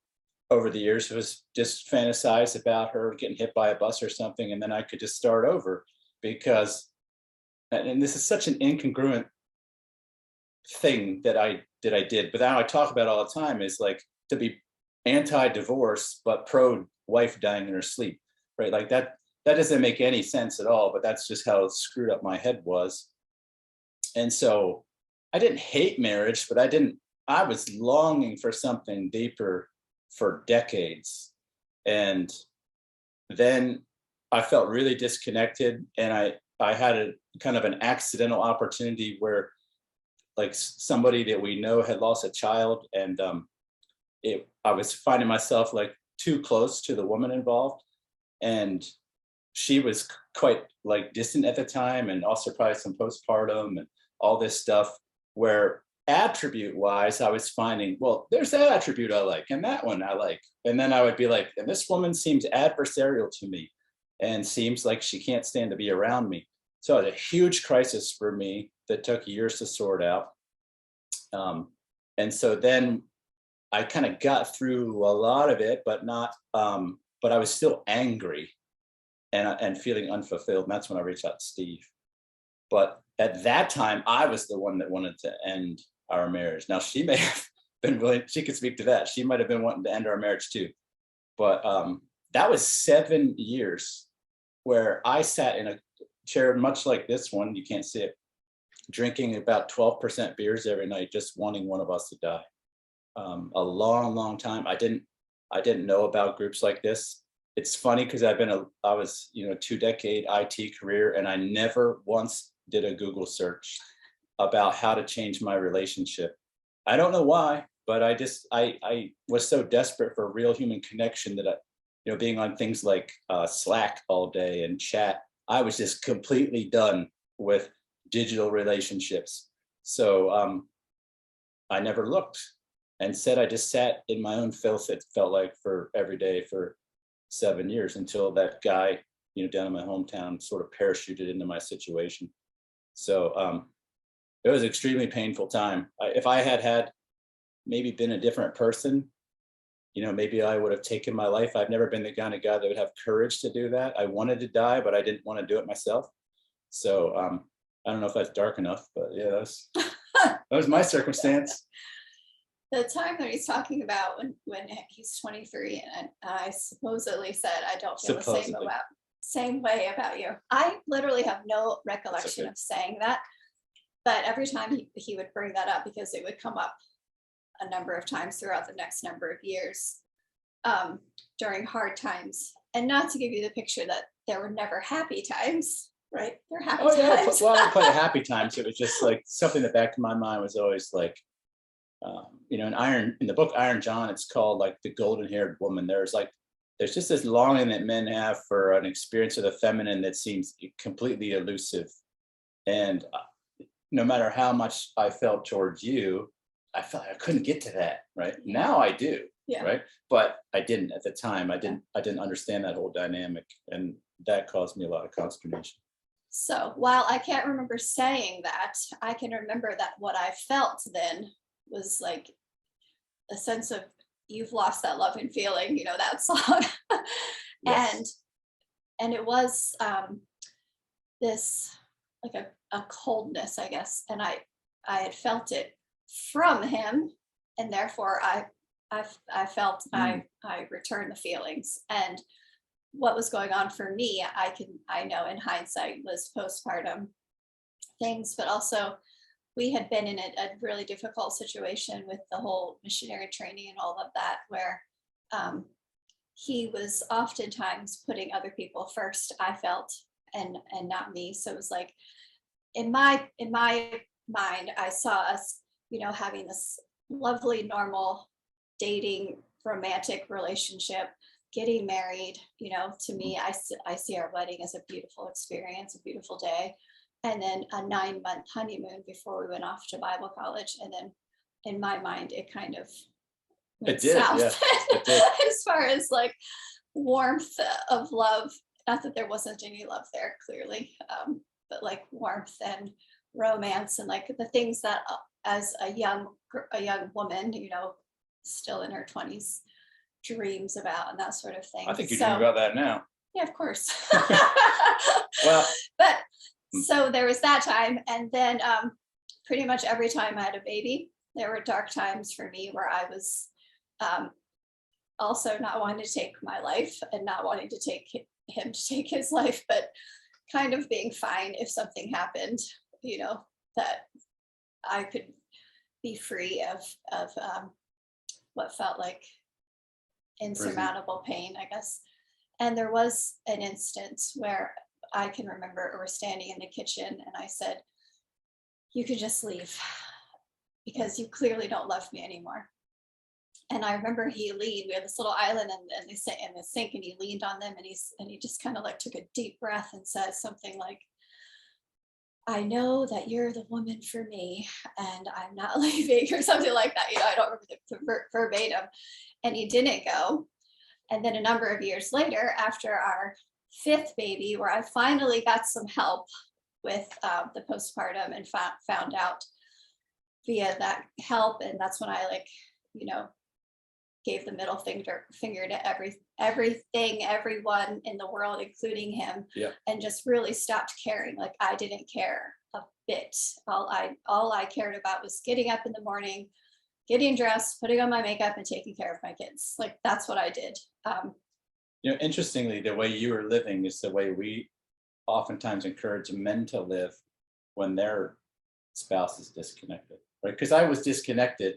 over the years was just fantasize about her getting hit by a bus or something. And then I could just start over because, and this is such an incongruent thing that I did, but now I talk about all the time, is like to be anti-divorce, but pro-wife dying in her sleep, right? Like that doesn't make any sense at all, but that's just how screwed up my head was. And so I didn't hate marriage, but I was longing for something deeper for decades. And then I felt really disconnected, and I had a kind of an accidental opportunity where like somebody that we know had lost a child, and I was finding myself like too close to the woman involved, and she was quite like distant at the time, and also probably some postpartum and all this stuff, where attribute wise I was finding, well, there's that attribute I like and that one I like, and then I would be like, and this woman seems adversarial to me and seems like she can't stand to be around me. So it was a huge crisis for me that took years to sort out. And so then I kind of got through a lot of it, but not, but I was still angry and feeling unfulfilled. And that's when I reached out to Steve. But at that time, I was the one that wanted to end our marriage. Now she may have been willing, she could speak to that. She might've been wanting to end our marriage too. But that was 7 years where I sat in a chair much like this one, you can't see it, drinking about 12% beers every night, just wanting one of us to die. A long, long time. I didn't know about groups like this. It's funny because I was, 2-decade IT career, and I never once did a Google search about how to change my relationship. I don't know why, but I was so desperate for real human connection that being on things like Slack all day and chat, I was just completely done with digital relationships. So I never looked. And said I just sat in my own filth, it felt like, for every day for 7 years, until that guy, down in my hometown sort of parachuted into my situation. So it was an extremely painful time. If I had maybe been a different person, maybe I would have taken my life. I've never been the kind of guy that would have courage to do that. I wanted to die, but I didn't want to do it myself. So I don't know if that's dark enough, but yeah, that was my circumstance. The time that he's talking about when he's 23, and I supposedly said, I don't feel Supposedly. the same way about you. I literally have no recollection okay. of saying that, but every time he would bring that up, because it would come up a number of times throughout the next number of years during hard times. And not to give you the picture that there were never happy times, right? There are happy times. Well, I didn't play happy times. It was just like something that back in my mind was always like, in the book Iron John, it's called like the golden haired woman. There's just this longing that men have for an experience of the feminine that seems completely elusive. And no matter how much I felt towards you, I felt I couldn't get to that. Right now I do. Yeah. Right. But I didn't at the time. I didn't understand that whole dynamic. And that caused me a lot of consternation. So while I can't remember saying that, I can remember that what I felt then was like a sense of, you've lost that love and feeling, that song. Yes. And it was this like a coldness, I guess. And I had felt it from him, and therefore I felt I returned the feelings. And what was going on for me, I know in hindsight, was postpartum things, but also we had been in a really difficult situation with the whole missionary training and all of that, where he was oftentimes putting other people first, I felt, and not me. So it was like, in my mind, I saw us, having this lovely, normal, dating, romantic relationship, getting married. To me, I see our wedding as a beautiful experience, a beautiful day. And then a 9-month honeymoon before we went off to Bible college. And then in my mind, it kind of went south. It did. As far as like warmth of love. Not that there wasn't any love there, clearly, but like warmth and romance and like the things that as a young woman, still in her 20s, dreams about, and that sort of thing. I think you dream about that now. Yeah, of course. Well, but so there was that time, and then pretty much every time I had a baby, there were dark times for me where I was also not wanting to take my life and not wanting to take him to take his life, but kind of being fine if something happened, that I could be free of what felt like insurmountable pain, I guess. And there was an instance where I can remember we were standing in the kitchen and I said, you could just leave because you clearly don't love me anymore. And I remember he leaned, we had this little island in the sink, and he leaned on them, and he just kind of like took a deep breath and said something like, I know that you're the woman for me and I'm not leaving, or something like that. I don't remember the verbatim. And he didn't go. And then a number of years later, after our 5th baby, where I finally got some help with the postpartum and found out via that help. And that's when I gave the middle finger to everything, everyone in the world, including him, and just really stopped caring. Like I didn't care a bit. All I cared about was getting up in the morning, getting dressed, putting on my makeup, and taking care of my kids. Like that's what I did. Interestingly, the way you were living is the way we oftentimes encourage men to live when their spouse is disconnected, right? Because I was disconnected.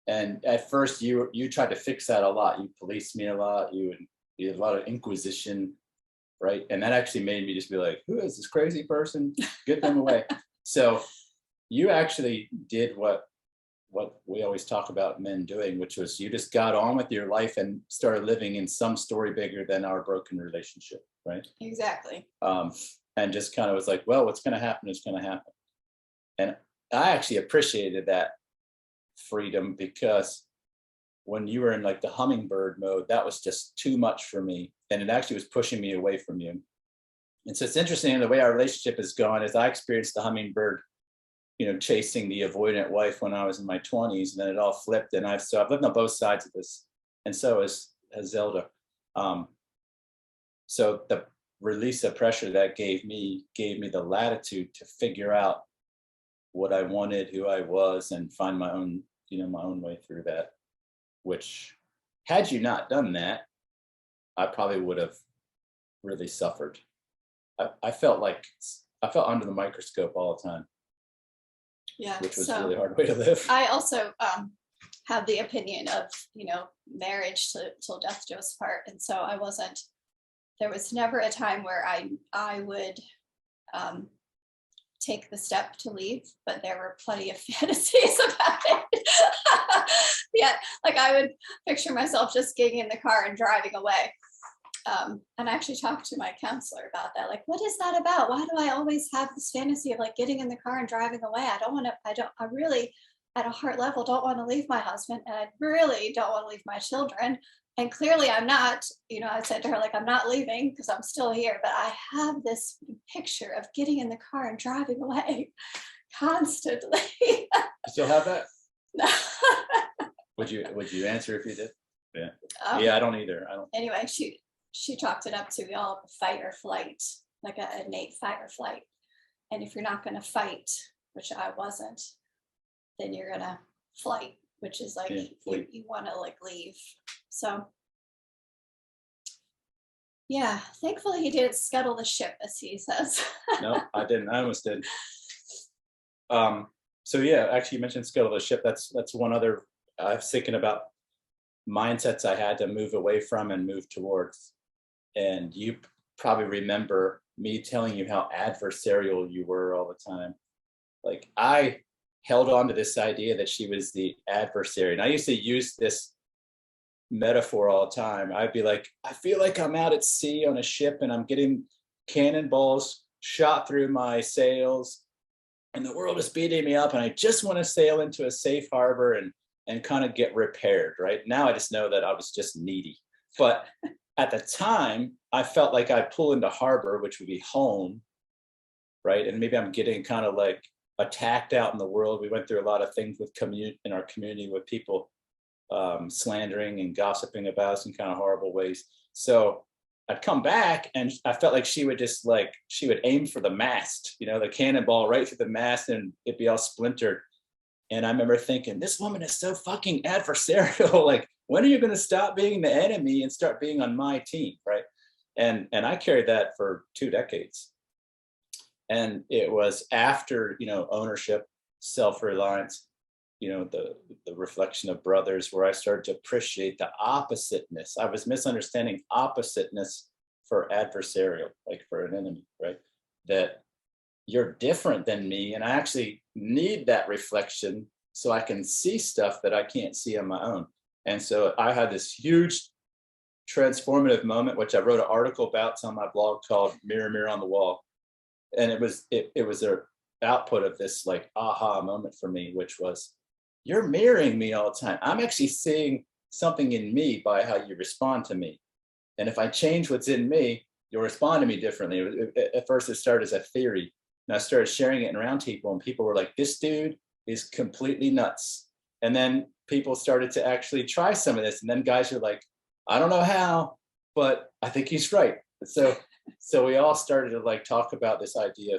And at first you tried to fix that a lot. You policed me a lot. You had a lot of inquisition, right? And that actually made me just be like, who is this crazy person? Get them away. So you actually did what we always talk about men doing, which was you just got on with your life and started living in some story bigger than our broken relationship, right? Exactly. And just kind of was like, well, what's going to happen is going to happen. And I actually appreciated that freedom, because when you were in like the hummingbird mode, that was just too much for me, and it actually was pushing me away from you. And so it's interesting, the way our relationship has gone is I experienced the hummingbird, chasing the avoidant wife when I was in my 20s, and then it all flipped. And I've lived on both sides of this and so has Zelda. So the release of pressure that gave me the latitude to figure out what I wanted, who I was, and find my own, my own way through that. Which, had you not done that, I probably would have really suffered. I felt under the microscope all the time, Yeah. which was so a really hard way to live. I also have the opinion of, marriage till death do us part. And so there was never a time where I would take the step to leave, but there were plenty of fantasies about it. Yeah, like I would picture myself just getting in the car and driving away. And I actually talked to my counselor about that. Like, what is that about? Why do I always have this fantasy of like getting in the car and driving away? I really, at a heart level, don't want to leave my husband, and I really don't want to leave my children. And clearly I'm not, I said to her, like, I'm not leaving because I'm still here, but I have this picture of getting in the car and driving away constantly. You still have that? Would you answer if you did? Yeah. Yeah, I don't either. I don't. Anyway, she chalked it up to we all have fight or flight, like an innate fight or flight. And if you're not going to fight, which I wasn't, then you're going to flight, which is like you want to like leave. So yeah, thankfully he didn't scuttle the ship, as he says. No, I didn't. I almost did. So yeah, actually you mentioned scuttle the ship. That's one other. I was thinking about mindsets I had to move away from and move towards. And you probably remember me telling you how adversarial you were all the time. Like, I held on to this idea that she was the adversary. And I used to use this metaphor all the time. I'd be like, I feel like I'm out at sea on a ship and I'm getting cannonballs shot through my sails and the world is beating me up and I just want to sail into a safe harbor and kind of get repaired. Right now, I just know that I was just needy. But at the time, I felt like I'd pull into harbor, which would be home, right? And maybe I'm getting kind of like attacked out in the world. We went through a lot of things with in our community with people slandering and gossiping about us in kind of horrible ways. So I'd come back and I felt like she would aim for the mast, the cannonball right through the mast and it'd be all splintered. And I remember thinking, this woman is so fucking adversarial. Like, when are you going to stop being the enemy and start being on my team, right? And I carried that for 2 decades. And it was after, ownership, self-reliance, the reflection of brothers, where I started to appreciate the oppositeness. I was misunderstanding oppositeness for adversarial, like for an enemy, right? That you're different than me, and I actually need that reflection so I can see stuff that I can't see on my own. And so I had this huge transformative moment, which I wrote an article about. It's on my blog called Mirror, Mirror on the Wall. And it was an output of this like aha moment for me, which was, you're mirroring me all the time. I'm actually seeing something in me by how you respond to me. And if I change what's in me, you'll respond to me differently. At first it started as a theory, and I started sharing it in round table, and people were like, this dude is completely nuts. And then people started to actually try some of this. And then guys are like, I don't know how, but I think he's right. So we all started to like talk about this idea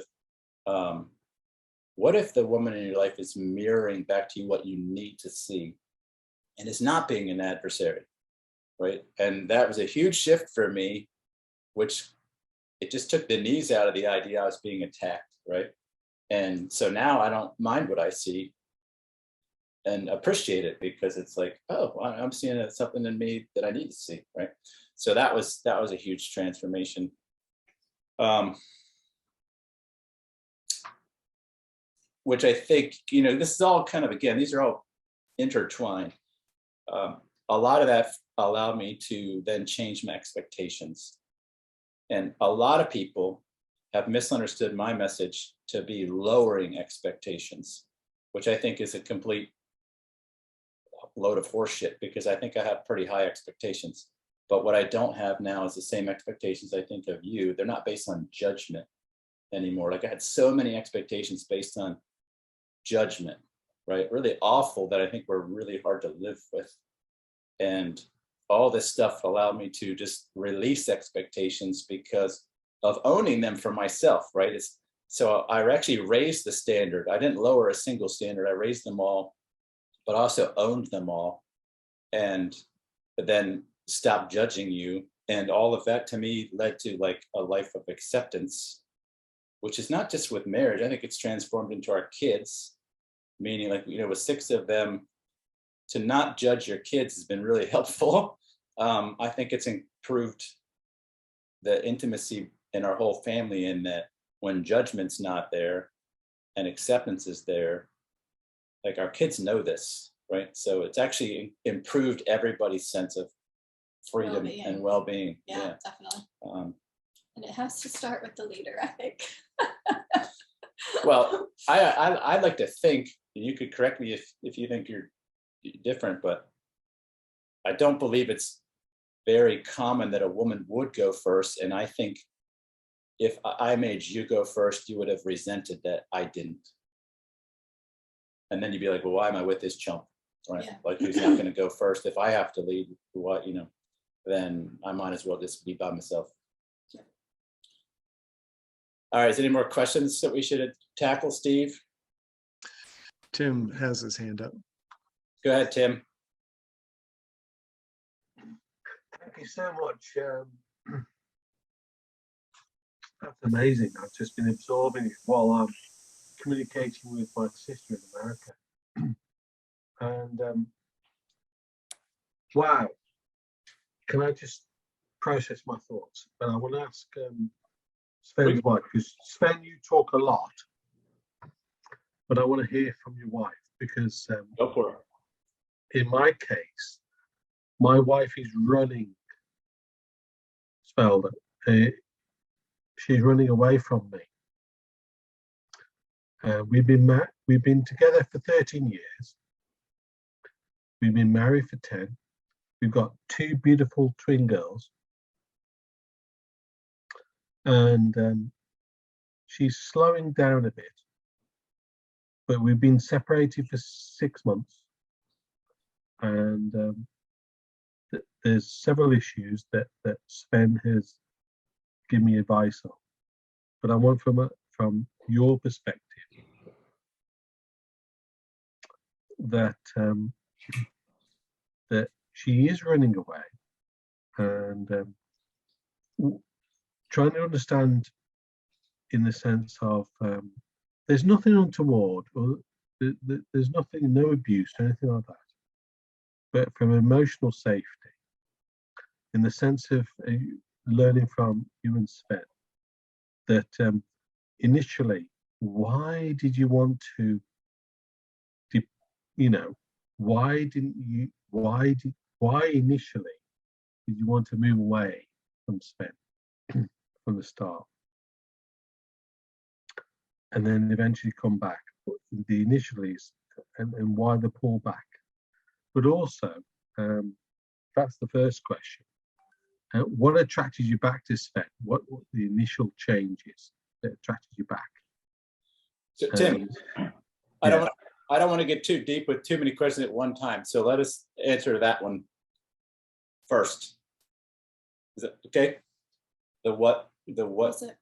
of what if the woman in your life is mirroring back to you what you need to see and is not being an adversary, right? And that was a huge shift for me, which it just took the knees out of the idea I was being attacked, right? And so now I don't mind what I see and appreciate it, because it's like, oh, I'm seeing something in me that I need to see, right? So that was a huge transformation. Which I think, this is all kind of, again, these are all intertwined. A lot of that allowed me to then change my expectations. And a lot of people have misunderstood my message to be lowering expectations, which I think is a complete load of horseshit, because I think I have pretty high expectations. But what I don't have now is the same expectations I think of you. They're not based on judgment anymore. Like, I had so many expectations based on judgment, right? Really awful, that I think were really hard to live with. And all this stuff allowed me to just release expectations because of owning them for myself, right? So I actually raised the standard. I didn't lower a single standard. I raised them all, but also owned them all, and then stopped judging you. And all of that to me led to like a life of acceptance, which is not just with marriage. I think it's transformed into our kids, meaning like, with 6 of them, to not judge your kids has been really helpful. I think it's improved the intimacy in our whole family, in that when judgment's not there and acceptance is there, like our kids know this, right? So it's actually improved everybody's sense of freedom Well-being. and well-being. Yeah, definitely. And it has to start with the leader, I think. Well, I'd like to think, and you could correct me if you think you're different, but I don't believe it's very common that a woman would go first. And I think if I made you go first, you would have resented that I didn't. And then you'd be like, well, why am I with this chump? Right? Yeah. Like, who's not going to go first? If I have to lead, what, then I might as well just be by myself. Yeah. All right. Is there any more questions that we should tackle, Steve? Tim has his hand up. Go ahead, Tim. Thank you so much. That's amazing. I've just been absorbing it while I'm communicating with my sister in America. And wow, can I just process my thoughts? And I want to ask Sven's wife, because Sven, you talk a lot, but I want to hear from your wife, because Go for it. in my case, my wife is running Zelda. She's running away from me. We've been together for 13 years. We've been married for 10. We've got 2 beautiful twin girls. And she's slowing down a bit. But we've been separated for 6 months. And there's several issues that Sven has given me advice on. But I want from your perspective that that she is running away, and trying to understand in the sense of there's nothing untoward, or there's nothing, no abuse or anything like that, but from emotional safety, in the sense of learning from you and Sven, that initially, why did you want to, why initially did you want to move away from Sven from the start, and then eventually come back? The initially, and why the pullback? But also, that's the first question. What attracted you back to Sven? What the initial changes that attracted you back? So Tim, I don't want to get too deep with too many questions at one time. So let us answer that one first. Is that okay? The what? Was it?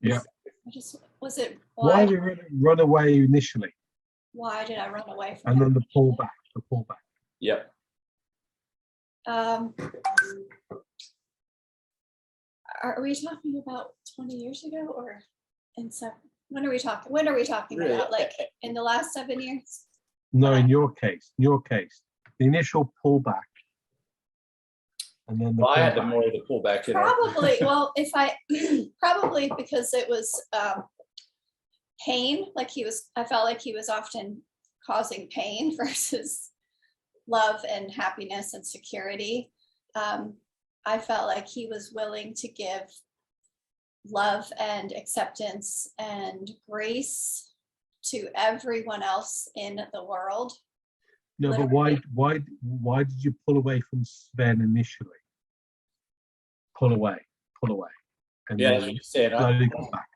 Yeah. Was it Why why? did you run away initially, Why did I run away from and him? then the pullback? Yep. Are we talking about 20 years ago, or in 7? When are we talking? When are we talking Really? about? Like in the last 7 years? No, in your case, the initial pullback, and then the Well, I had the pullback. more of the pullback. Probably. Well, if I probably because it was pain. Like I felt like he was often causing pain versus love and happiness and security. I felt like he was willing to give love and acceptance and grace to everyone else in the world. No, but why did you pull away from Sven initially? Pull away, and Yeah, then like you said, slowly come back.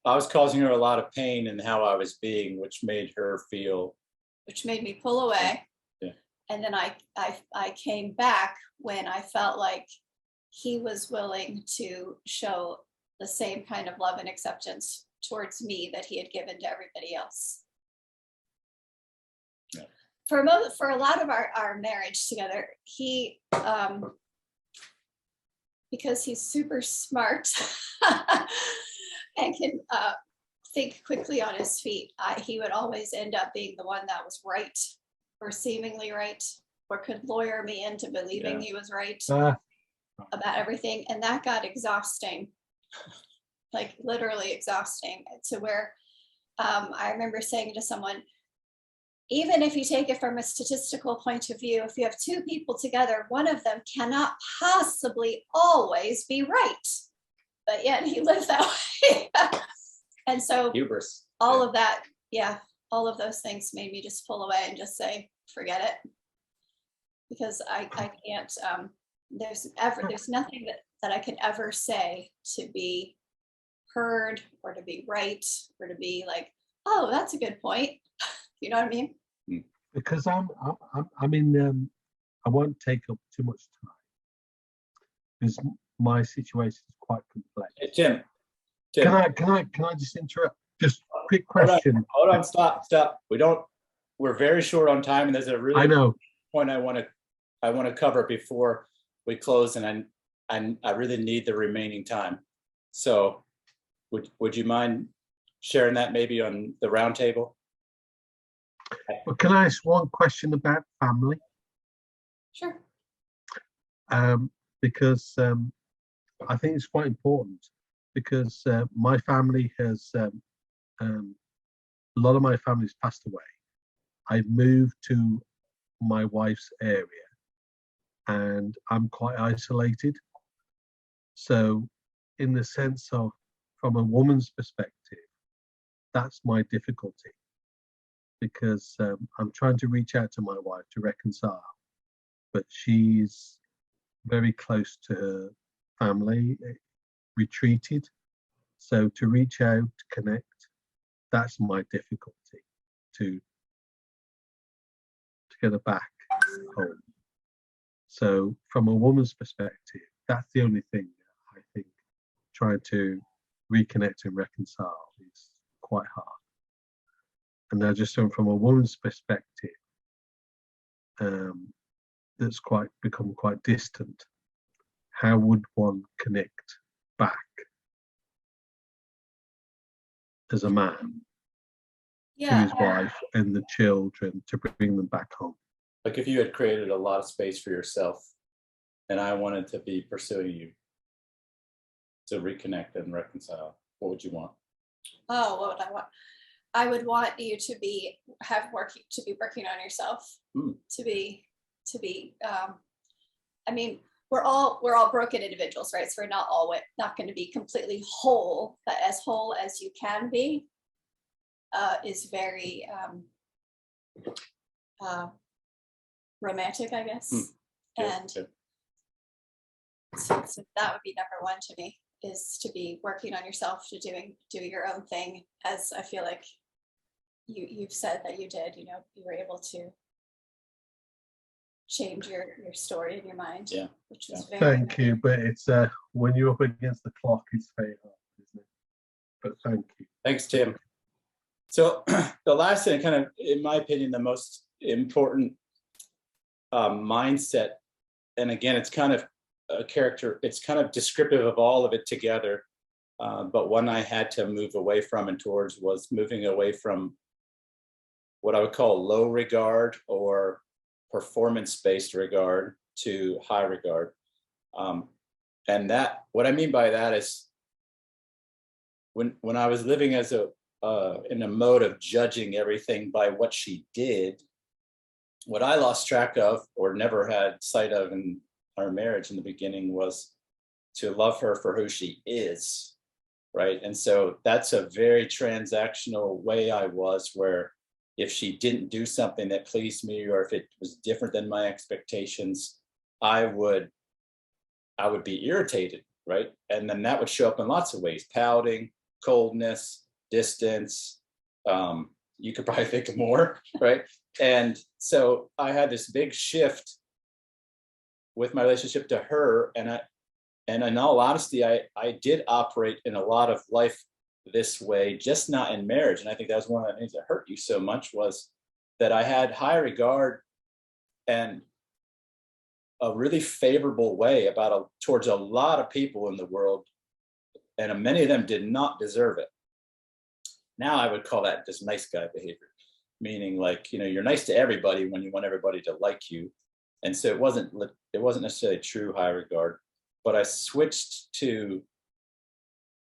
I was causing her a lot of pain in how I was being, which made her feel. Which made me pull away. Yeah. And then I came back when I felt like he was willing to show the same kind of love and acceptance towards me that he had given to everybody else. Yeah. For a lot of our marriage together, he because he's super smart and can think quickly on his feet, he would always end up being the one that was right, or seemingly right, or could lawyer me into believing he was right about everything. And that got exhausting, like literally exhausting, to where I remember saying to someone, even if you take it from a statistical point of view, if you have two people together, one of them cannot possibly always be right. But yet he lived that way. And so Hubris. all of that, all of those things made me just pull away and just say, forget it. Because I can't, there's nothing that I could ever say to be heard or to be right or to be like, oh, that's a good point. You know what I mean? Because I mean, I won't take up too much time because my situation is quite complex. Hey, Tim. Can I just interrupt? Just quick question. Hold on, stop. We're very short on time, and there's a really I know. point I want to cover before we close, and I really need the remaining time. So would you mind sharing that maybe on the round table? But can I ask one question about family? Sure. Because I think it's quite important, because my family has, a lot of my family's passed away. I've moved to my wife's area and I'm quite isolated. So in the sense of, from a woman's perspective, that's my difficulty, because I'm trying to reach out to my wife to reconcile, but she's very close to her family, retreated. So to reach out, to connect, that's my difficulty, to get her back home. So from a woman's perspective, that's the only thing I think trying to reconnect and reconcile is quite hard. And now just from a woman's perspective, that's become quite distant. How would one connect back as a man to his wife and the children to bring them back home? Like if you had created a lot of space for yourself and I wanted to be pursuing you to reconnect and reconcile, what would you want? Oh, what would I want? I would want you to be working on yourself, to be I mean, we're all broken individuals, right? So we're not going to be completely whole, but as whole as you can be is very romantic, I guess. And Good. so that would be number one to me, is to be working on yourself, to do your own thing, as I feel like you've said that you did. You know, you were able to change your story in your mind, which was very Thank you, but it's when you're up against the clock, it's very hard, isn't it? But thank you. Thanks, Tim. So the last thing, kind of, in my opinion, the most important mindset, and again, it's kind of a character, it's kind of descriptive of all of it together, but one I had to move away from and towards was moving away from what I would call low regard or performance-based regard to high regard. And that, what I mean by that is when I was living as in a mode of judging everything by what she did, what I lost track of or never had sight of in our marriage in the beginning was to love her for who she is, right? And so that's a very transactional way I was, where if she didn't do something that pleased me, or if it was different than my expectations, I would be irritated, right? And then that would show up in lots of ways: pouting, coldness, distance, you could probably think of more, right? And so I had this big shift with my relationship to her, and in all honesty, I did operate in a lot of life this way, just not in marriage. And I think that was one of the things that hurt you so much, was that I had high regard and a really favorable way towards a lot of people in the world, and many of them did not deserve it. Now I would call that just nice guy behavior, meaning like, you're nice to everybody when you want everybody to like you. And so it wasn't necessarily true high regard, but I switched to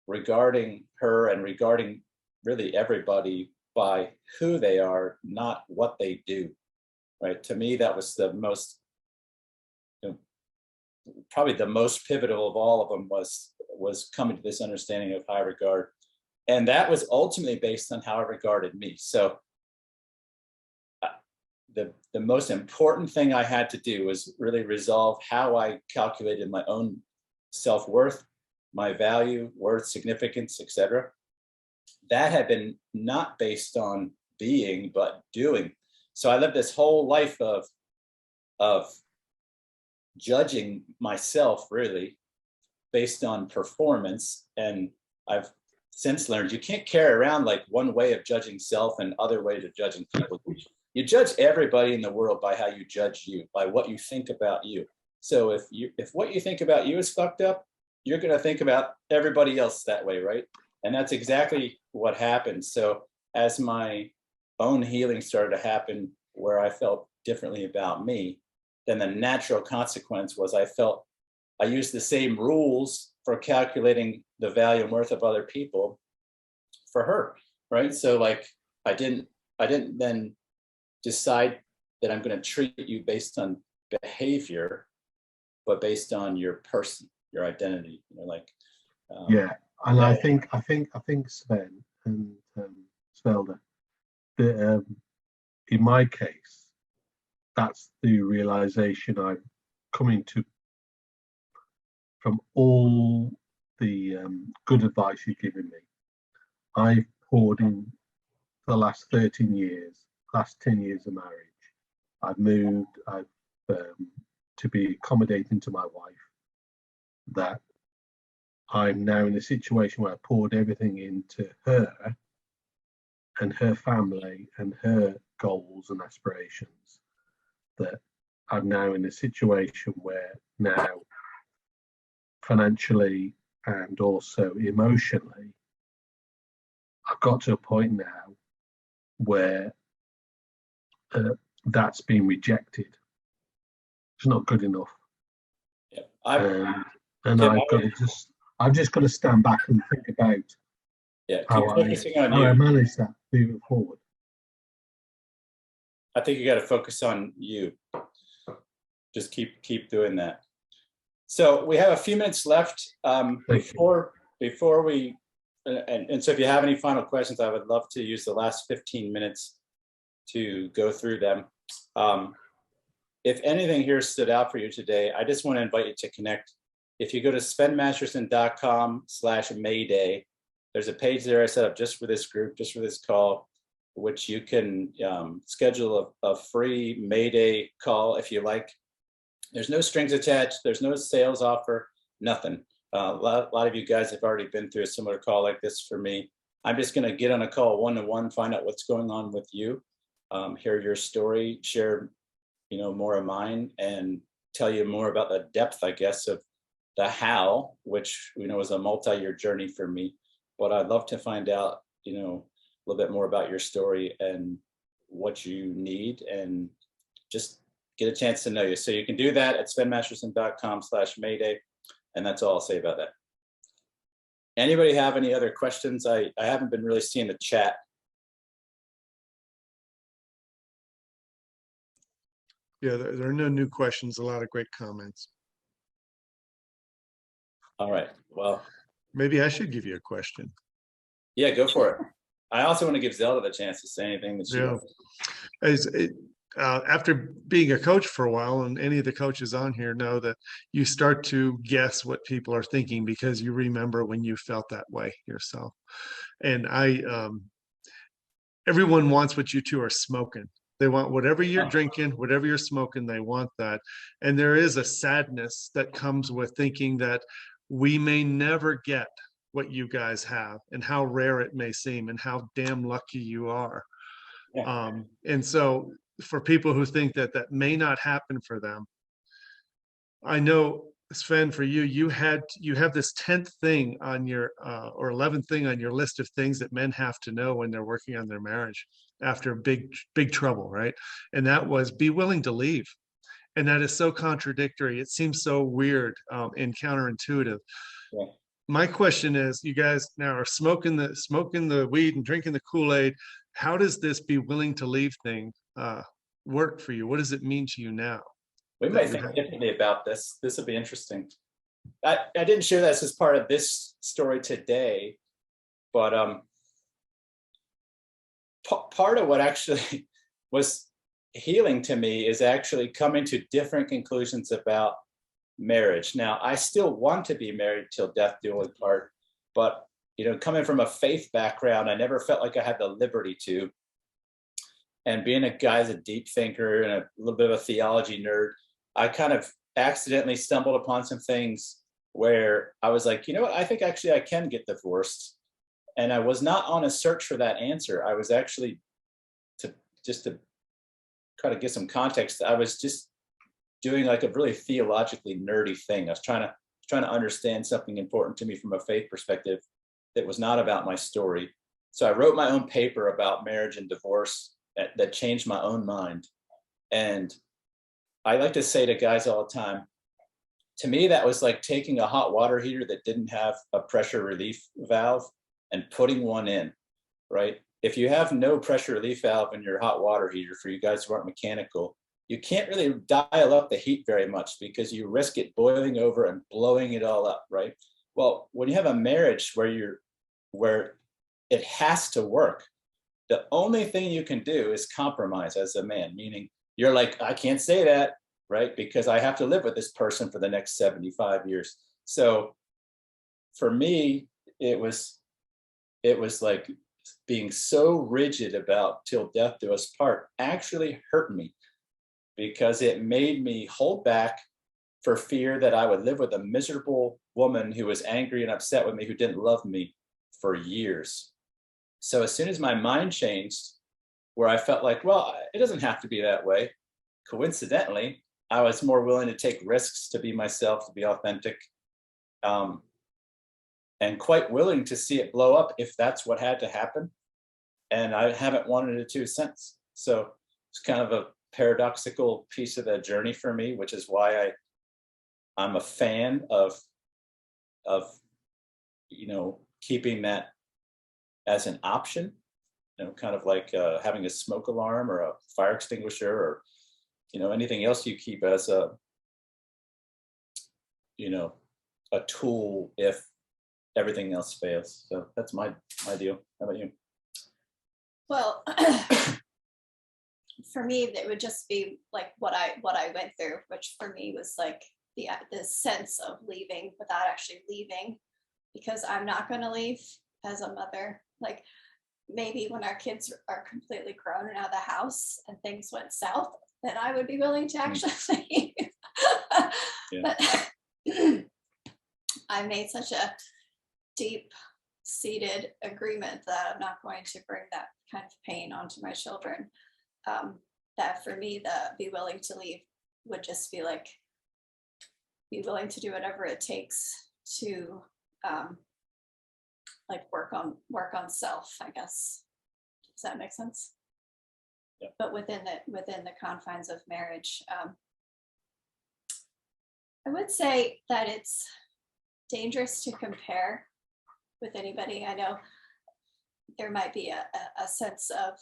regarding her and regarding really everybody by who they are, not what they do, right? To me, that was the most, probably the most pivotal of all of them, was coming to this understanding of high regard. And that was ultimately based on how I regarded me. So the most important thing I had to do was really resolve how I calculated my own self-worth, my value, worth, significance, etc. That had been not based on being, but doing. So I lived this whole life of judging myself really based on performance. And I've since learned you can't carry around like one way of judging self and other ways of judging people. You judge everybody in the world by how you judge you, by what you think about you. So if what you think about you is fucked up, you're going to think about everybody else that way, right? And that's exactly what happened. So as my own healing started to happen, where I felt differently about me, then the natural consequence was I used the same rules for calculating the value and worth of other people for her, right? So like I didn't then decide that I'm going to treat you based on behavior, but based on your person, your identity. Yeah, and yeah. I think Sven and Zelda, in my case, that's the realization I'm coming to from all the good advice you've given me. I've poured in for the last 13 years, last 10 years of marriage. I've moved to be accommodating to my wife, that I'm now in a situation where I poured everything into her and her family and her goals and aspirations, that I'm now in a situation where now financially and also emotionally, I've got to a point now where that's been rejected. It's not good enough. Yeah. And I've just got to stand back and think about how I manage that moving forward. I think you got to focus on you. Just keep doing that. So we have a few minutes left before we, and so if you have any final questions, I would love to use the last 15 minutes to go through them. If anything here stood out for you today, I just want to invite you to connect. If you go to svenmasterson.com/Mayday, there's a page there I set up just for this group, just for this call, which you can schedule a free Mayday call if you like. There's no strings attached. There's no sales offer, nothing. A lot of you guys have already been through a similar call like this for me. I'm just going to get on a call one-to-one, find out what's going on with you, hear your story, share more of mine, and tell you more about the depth, I guess, of the how, which is a multi-year journey for me. But I'd love to find out, a little bit more about your story and what you need, and just get a chance to know you. So you can do that at svenmasterson.com/Mayday. And that's all I'll say about that. Anybody have any other questions? I haven't been really seeing the chat. Yeah, there are no new questions, a lot of great comments. All right, well. Maybe I should give you a question. Yeah, go for it. I also want to give Zelda the chance to say anything that she wants. After being a coach for a while, and any of the coaches on here know that you start to guess what people are thinking because you remember when you felt that way yourself. And everyone wants what you two are smoking. They want whatever you're drinking, whatever you're smoking, they want that. And there is a sadness that comes with thinking that we may never get what you guys have, and how rare it may seem, and how damn lucky you are. Yeah. And so for people who think that that may not happen for them, I know, Sven, for you, you have this 10th thing on your or 11th thing on your list of things that men have to know when they're working on their marriage after big trouble, right? And that was be willing to leave. And that is so contradictory. It seems so weird and counterintuitive. Yeah. My question is, you guys now are smoking the weed and drinking the Kool-Aid. How does this be willing to leave thing work for you? What does it mean to you now? We might think differently about this. This will be interesting. I didn't share this as part of this story today, but part of what actually was healing to me is actually coming to different conclusions about marriage. Now, I still want to be married till death do us part, but coming from a faith background, I never felt like I had the liberty to. And being a guy who's a deep thinker and a little bit of a theology nerd, I kind of accidentally stumbled upon some things where I was like, you know what, I think actually I can get divorced. And I was not on a search for that answer. I was actually, to try to get some context, I was just doing like a really theologically nerdy thing. I was trying to understand something important to me from a faith perspective that was not about my story. So I wrote my own paper about marriage and divorce that changed my own mind. And I like to say to guys all the time, to me, that was like taking a hot water heater that didn't have a pressure relief valve and putting one in, right? If you have no pressure relief valve in your hot water heater, for you guys who aren't mechanical, you can't really dial up the heat very much because you risk it boiling over and blowing it all up, right? Well, when you have a marriage where it has to work, the only thing you can do is compromise as a man, meaning you're like, I can't say that, right? Because I have to live with this person for the next 75 years. So for me, it was like being so rigid about till death do us part actually hurt me, because it made me hold back for fear that I would live with a miserable woman who was angry and upset with me, who didn't love me for years. So as soon as my mind changed, where I felt like, well, it doesn't have to be that way, coincidentally, I was more willing to take risks, to be myself, to be authentic, and quite willing to see it blow up if that's what had to happen. And I haven't wanted it to since. So it's kind of a paradoxical piece of the journey for me, which is why I'm a fan of keeping that as an option, kind of like having a smoke alarm or a fire extinguisher, or anything else you keep as a tool if everything else fails. So that's my deal. How about you? Well, for me, it would just be like what I went through, which for me was like the sense of leaving without actually leaving, because I'm not going to leave as a mother. Like, maybe when our kids are completely grown and out of the house and things went south, then I would be willing to actually leave. But I made such a deep-seated agreement that I'm not going to bring that kind of pain onto my children. That for me, the be willing to leave would just be like, be willing to do whatever it takes to like work on self, I guess. Does that make sense? Yeah. But within the confines of marriage, I would say that it's dangerous to compare with anybody. I know there might be a sense of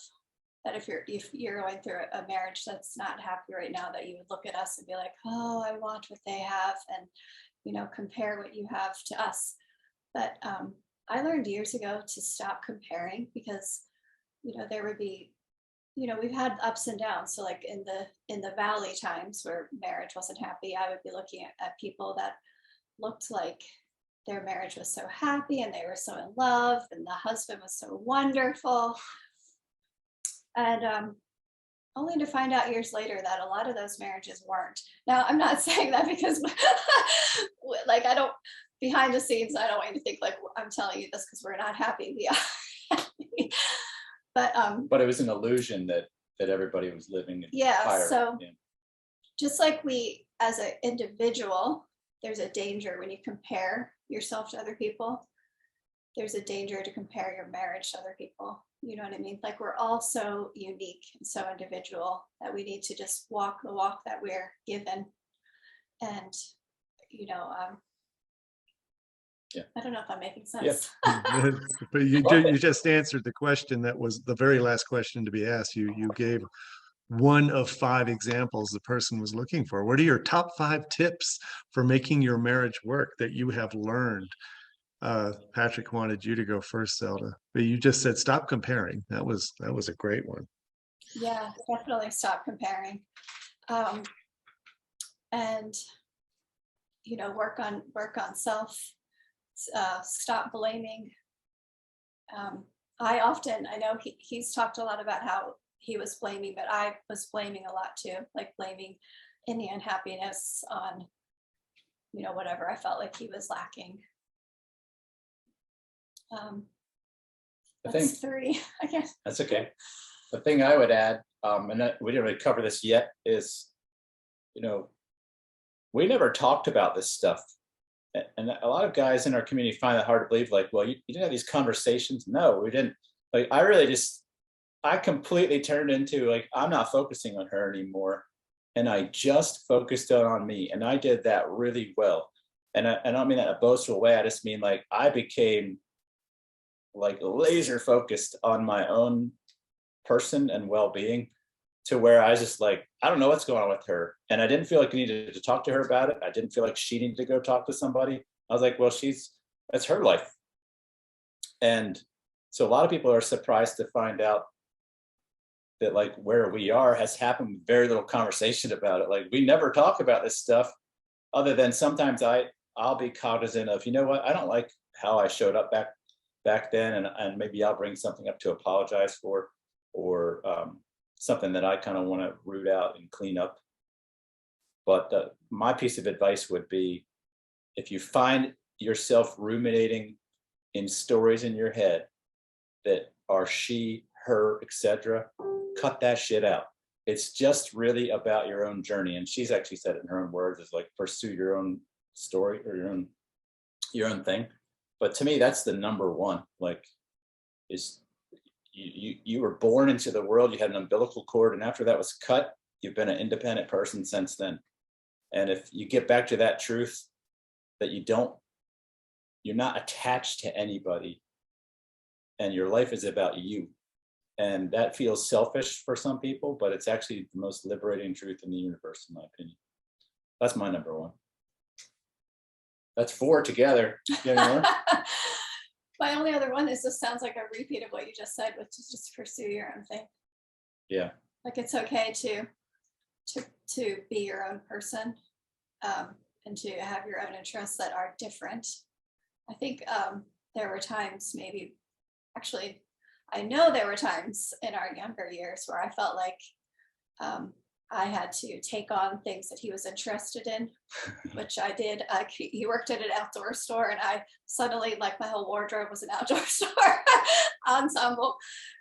that if you're going through a marriage that's not happy right now, that you would look at us and be like, oh, I want what they have, and compare what you have to us. But I learned years ago to stop comparing, because there would be, we've had ups and downs. So like in the valley times where marriage wasn't happy, I would be looking at people that looked like their marriage was so happy and they were so in love and the husband was so wonderful. And only to find out years later that a lot of those marriages weren't. Now, I'm not saying that because like I don't, behind the scenes, I don't want you to think like I'm telling you this because we're not happy. We are happy. But it was an illusion that everybody was living in. Yeah, fire. so Yeah. just like we, as an individual, there's a danger when you compare yourself to other people. There's a danger to compare your marriage to other people. You know what I mean? Like we're all so unique and so individual that we need to just walk the walk that we're given. And, you know, Yeah. I don't know if I'm making sense. But you just answered the question that was the very last question to be asked. You gave one of 5 examples the person was looking for. What are your top 5 tips for making your marriage work that you have learned? Patrick wanted you to go first, Zelda, but you just said stop comparing. That was a great one. Yeah, definitely stop comparing. And, you know, work on self, stop blaming. I know he's talked a lot about how he was blaming, but I was blaming a lot too, like blaming any unhappiness on, you know, whatever I felt like he was lacking. That's 3, I guess. That's okay. The thing I would add, and we didn't really cover this yet, is, you know, we never talked about this stuff. And a lot of guys in our community find it hard to believe, like, well, you didn't have these conversations. No, we didn't. Like, I completely turned into like, I'm not focusing on her anymore. And I just focused on me. And I did that really well. And I don't mean that in a boastful way. I just mean like, I became like laser focused on my own person and well-being, to where I was just like, I don't know what's going on with her. And I didn't feel like I needed to talk to her about it. I didn't feel like she needed to go talk to somebody. I was like, well, that's her life. And so a lot of people are surprised to find out that like where we are has happened with very little conversation about it. Like we never talk about this stuff, other than sometimes I'll be cognizant of, you know what, I don't like how I showed up back then, and maybe I'll bring something up to apologize for, or something that I kind of want to root out and clean up. But my piece of advice would be, if you find yourself ruminating in stories in your head that are she, her, etc., cut that shit out. It's just really about your own journey. And she's actually said it in her own words, is like, pursue your own story or your own thing. But to me, that's the number one. Like, is you were born into the world, you had an umbilical cord, and after that was cut, you've been an independent person since then. And if you get back to that truth, that you're not attached to anybody, and your life is about you. And that feels selfish for some people, but it's actually the most liberating truth in the universe, in my opinion. That's my number one. That's 4 together. You have any more? My only other one is, this sounds like a repeat of what you just said, which is just pursue your own thing. Yeah. Like it's okay to be your own person, and to have your own interests that are different. I think there were times, maybe, actually, I know there were times in our younger years where I felt like I had to take on things that he was interested in, which I did. He worked at an outdoor store, and I suddenly, like, my whole wardrobe was an outdoor store ensemble,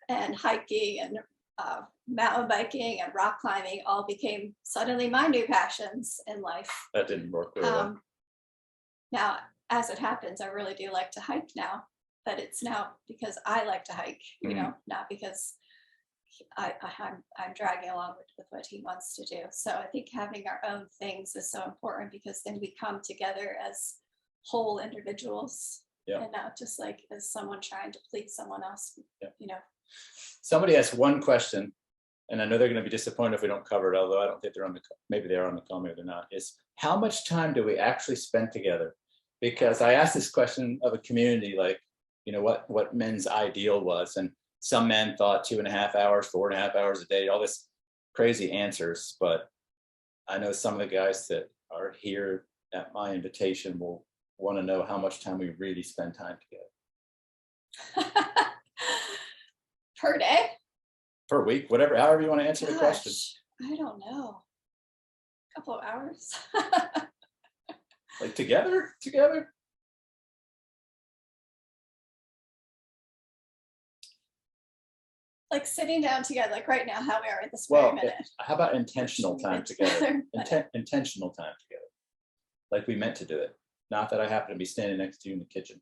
and hiking and mountain biking and rock climbing all became suddenly my new passions in life. That didn't work very well. Now, as it happens, I really do like to hike now, but it's now because I like to hike, you know, not because I'm dragging along with what he wants to do. So I think having our own things is so important, because then we come together as whole individuals, and not just like as someone trying to please someone else, you know. Somebody asked one question, and I know they're going to be disappointed if we don't cover it, although I don't think they're on the, maybe they're on the call, maybe they're not, is how much time do we actually spend together? Because I asked this question of a community, like, you know, what men's ideal was. And some men thought 2.5 hours, 4.5 hours a day, all this crazy answers. But I know some of the guys that are here at my invitation will want to know how much time we really spend time together. Per day? per week, whatever, however you want to answer the question. Gosh, I don't know. Couple of hours. Like together. Like sitting down together, like right now, how we are at this very Well, minute. how about intentional time together? But- Intentional time together. Like we meant to do it. Not that I happen to be standing next to you in the kitchen.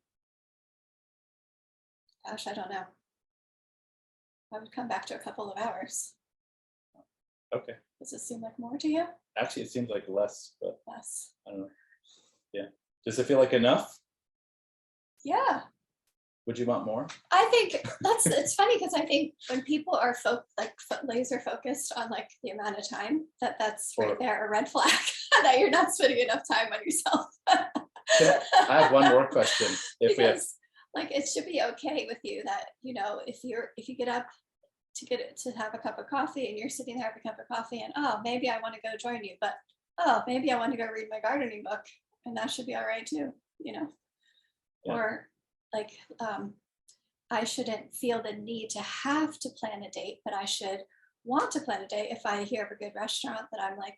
Gosh, I don't know. I would come back to a couple of hours. Okay. Does it seem like more to you? Actually, it seems like less, but Less. I don't know. Yeah. Does it feel like enough? Yeah. Would you want more? I think it's funny because I think when people are laser focused on like the amount of time, that's right Or- there a red flag that you're not spending enough time on yourself. I have one more question. If we have, Because like it should be okay with you that, you know, if you get up to have a cup of coffee and you're sitting there having a cup of coffee and oh, maybe I want to go join you, but oh, maybe I want to go read my gardening book, and that should be all right too, you know. Yeah. Or like I shouldn't feel the need to have to plan a date, but I should want to plan a date if I hear of a good restaurant that I'm like,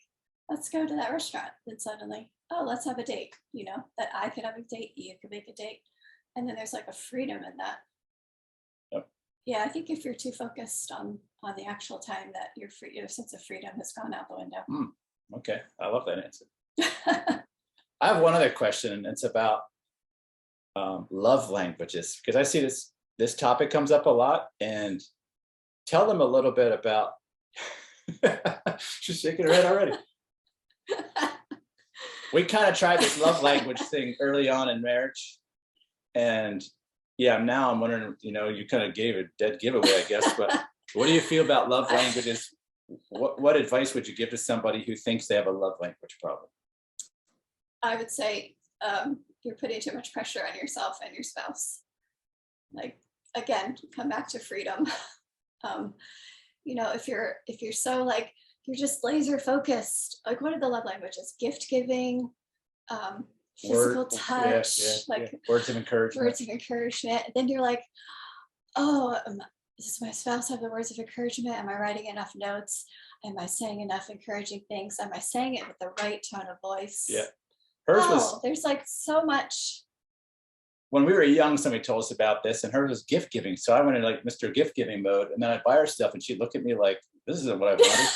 let's go to that restaurant. Then suddenly, oh, let's have a date, you know, that I could have a date, you could make a date. And then there's like a freedom in that. Yep. Yeah, I think if you're too focused on the actual time, that your sense of freedom has gone out the window. okay, I love that answer. I have one other question, and it's about love languages, because I see this topic comes up a lot, and tell them a little bit about. She's shaking her head already. We kind of tried this love language thing early on in marriage, and yeah, now I'm wondering, you know, you kind of gave a dead giveaway, I guess, but what do you feel about love languages? What advice would you give to somebody who thinks they have a love language problem? I would say you're putting too much pressure on yourself and your spouse. Like, again, come back to freedom. You know, if you're so like, you're just laser focused, like what are the love languages? Gift giving, physical touch, words of encouragement. Words of encouragement. Then you're like, oh, does my spouse have the words of encouragement? Am I writing enough notes? Am I saying enough encouraging things? Am I saying it with the right tone of voice? Yeah. Hers was, there's like so much. when we were young, somebody told us about this, and hers was gift giving. So I went in like Mr. Gift giving mode, and then I'd buy her stuff, and she'd look at me like, this isn't what I wanted.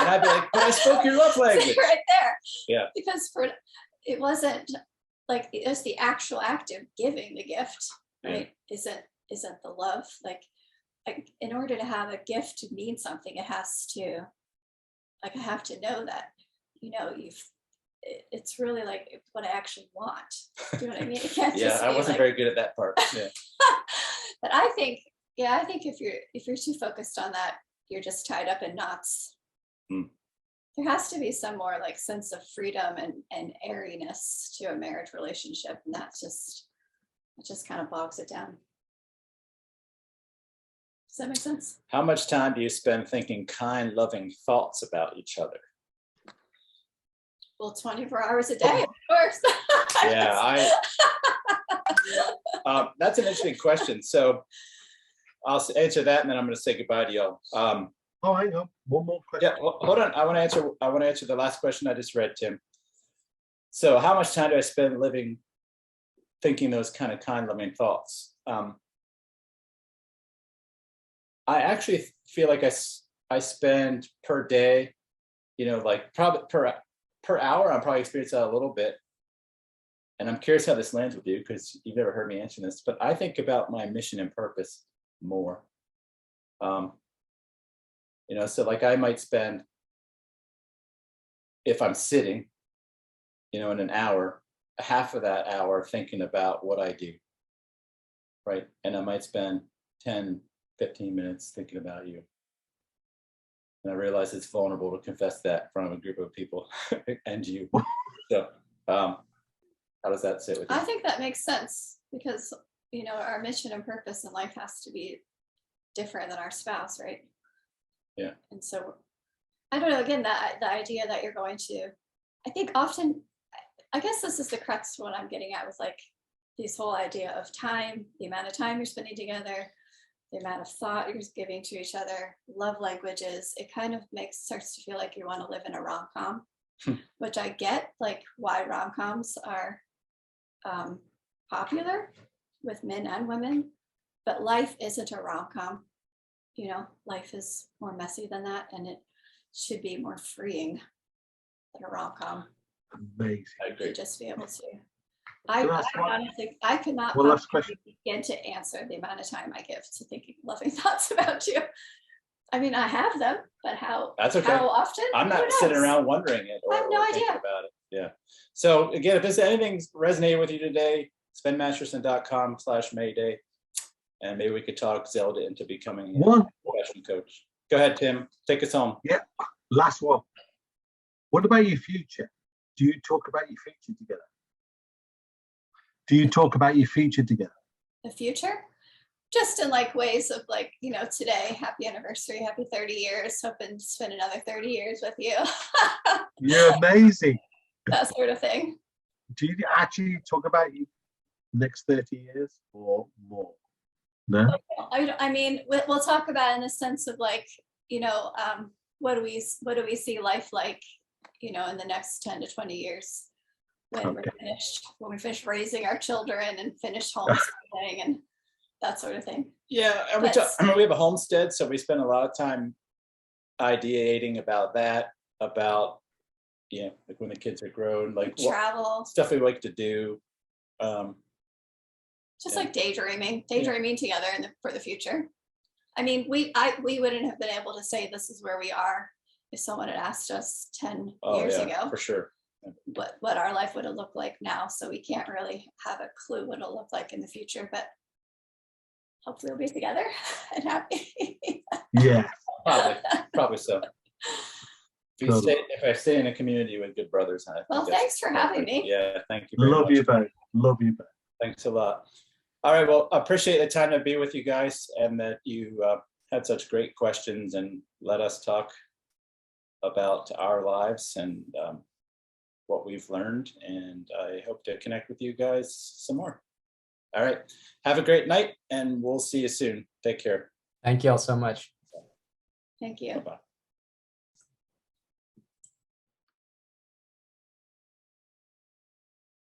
And I'd be like, but I spoke your love language. Right there. Yeah. Because it wasn't like it's the actual act of giving the gift, right? Isn't the love. Like in order to have a gift to mean something, it has to, like, I have to know that, you know, it's really like what I actually want. Do you know what I mean? It can't Yeah, just I be wasn't like, very good at that part. Yeah. but I think if you're too focused on that, you're just tied up in knots. There has to be some more like sense of freedom and airiness to a marriage relationship, and it just kind of bogs it down. Does that make sense? How much time do you spend thinking kind, loving thoughts about each other? Well, 24 hours a day, of course. Yeah, that's an interesting question. So I'll answer that, and then I'm going to say goodbye to y'all. Oh, hang on, one more question. Yeah, well, hold on. I want to answer the last question I just read, Tim. So how much time do I spend thinking those kind of kind, loving thoughts? I actually feel like I spend per day, you know, like probably per hour, I'm probably experiencing that a little bit. And I'm curious how this lands with you, because you've never heard me answer this, but I think about my mission and purpose more. You know, so like I might spend, if I'm sitting, you know, in an hour, half of that hour thinking about what I do, right? And I might spend 10, 15 minutes thinking about you. And I realize it's vulnerable to confess that in front of a group of people and you. So how does that sit with you? I think that makes sense, because, you know, our mission and purpose in life has to be different than our spouse, right? Yeah. And so I don't know, again, the idea that you're going to, I think often, I guess this is the crux of what I'm getting at with like this whole idea of time, the amount of time you're spending together, the amount of thought you're giving to each other, love languages, it kind of starts to feel like you want to live in a rom-com, which I get, like why rom-coms are popular with men and women, but life isn't a rom-com. You know, life is more messy than that, and it should be more freeing than a rom-com. Amazing. I agree. Just be able to. Well, that's what- Honestly, I could not Well, last possibly begin to answer the amount of time I give to thinking loving thoughts about you. I mean, I have them, but That's okay. how often? I'm Who not sitting knows? around wondering it I have or no thinking idea. about it. Yeah. So again, if there's anything's resonated with you today, SvenMasterson.com/Mayday. And maybe we could talk Zelda into becoming a One professional coach. Go ahead, Tim. Take us home. last one. What about your future? Do you talk about your future together? Do you talk about your future together? The future, just in like ways of like, you know, today, happy anniversary, happy 30 years, hoping to spend another 30 years with you. You're amazing. That sort of thing. Do you actually talk about your next 30 years or more? No? I mean, we'll talk about it in the sense of like, you know, what do we see life like, you know, in the next 10 to 20 years when we finish raising our children and finish homeschooling and that sort of thing. Yeah, and we have a homestead, so we spend a lot of time ideating about that, about like when the kids are grown, like Travel, stuff we like to do. just like daydreaming together for the future. I mean, we wouldn't have been able to say this is where we are if someone had asked us 10 years ago for sure. what our life would have looked like now. So we can't really have a clue what it'll look like in the future, but hopefully we'll be together and happy. Yeah. Probably so. If I stay in a community with good brothers, I think Well, thanks for having me. Yeah, thank you very Love much. you both. Love you both. Thanks a lot. All right, well, I appreciate the time to be with you guys and that you had such great questions and let us talk about our lives and what we've learned. And I hope to connect with you guys some more. All right, have a great night and we'll see you soon. Take care. Thank you all so much. Thank you. Bye-bye.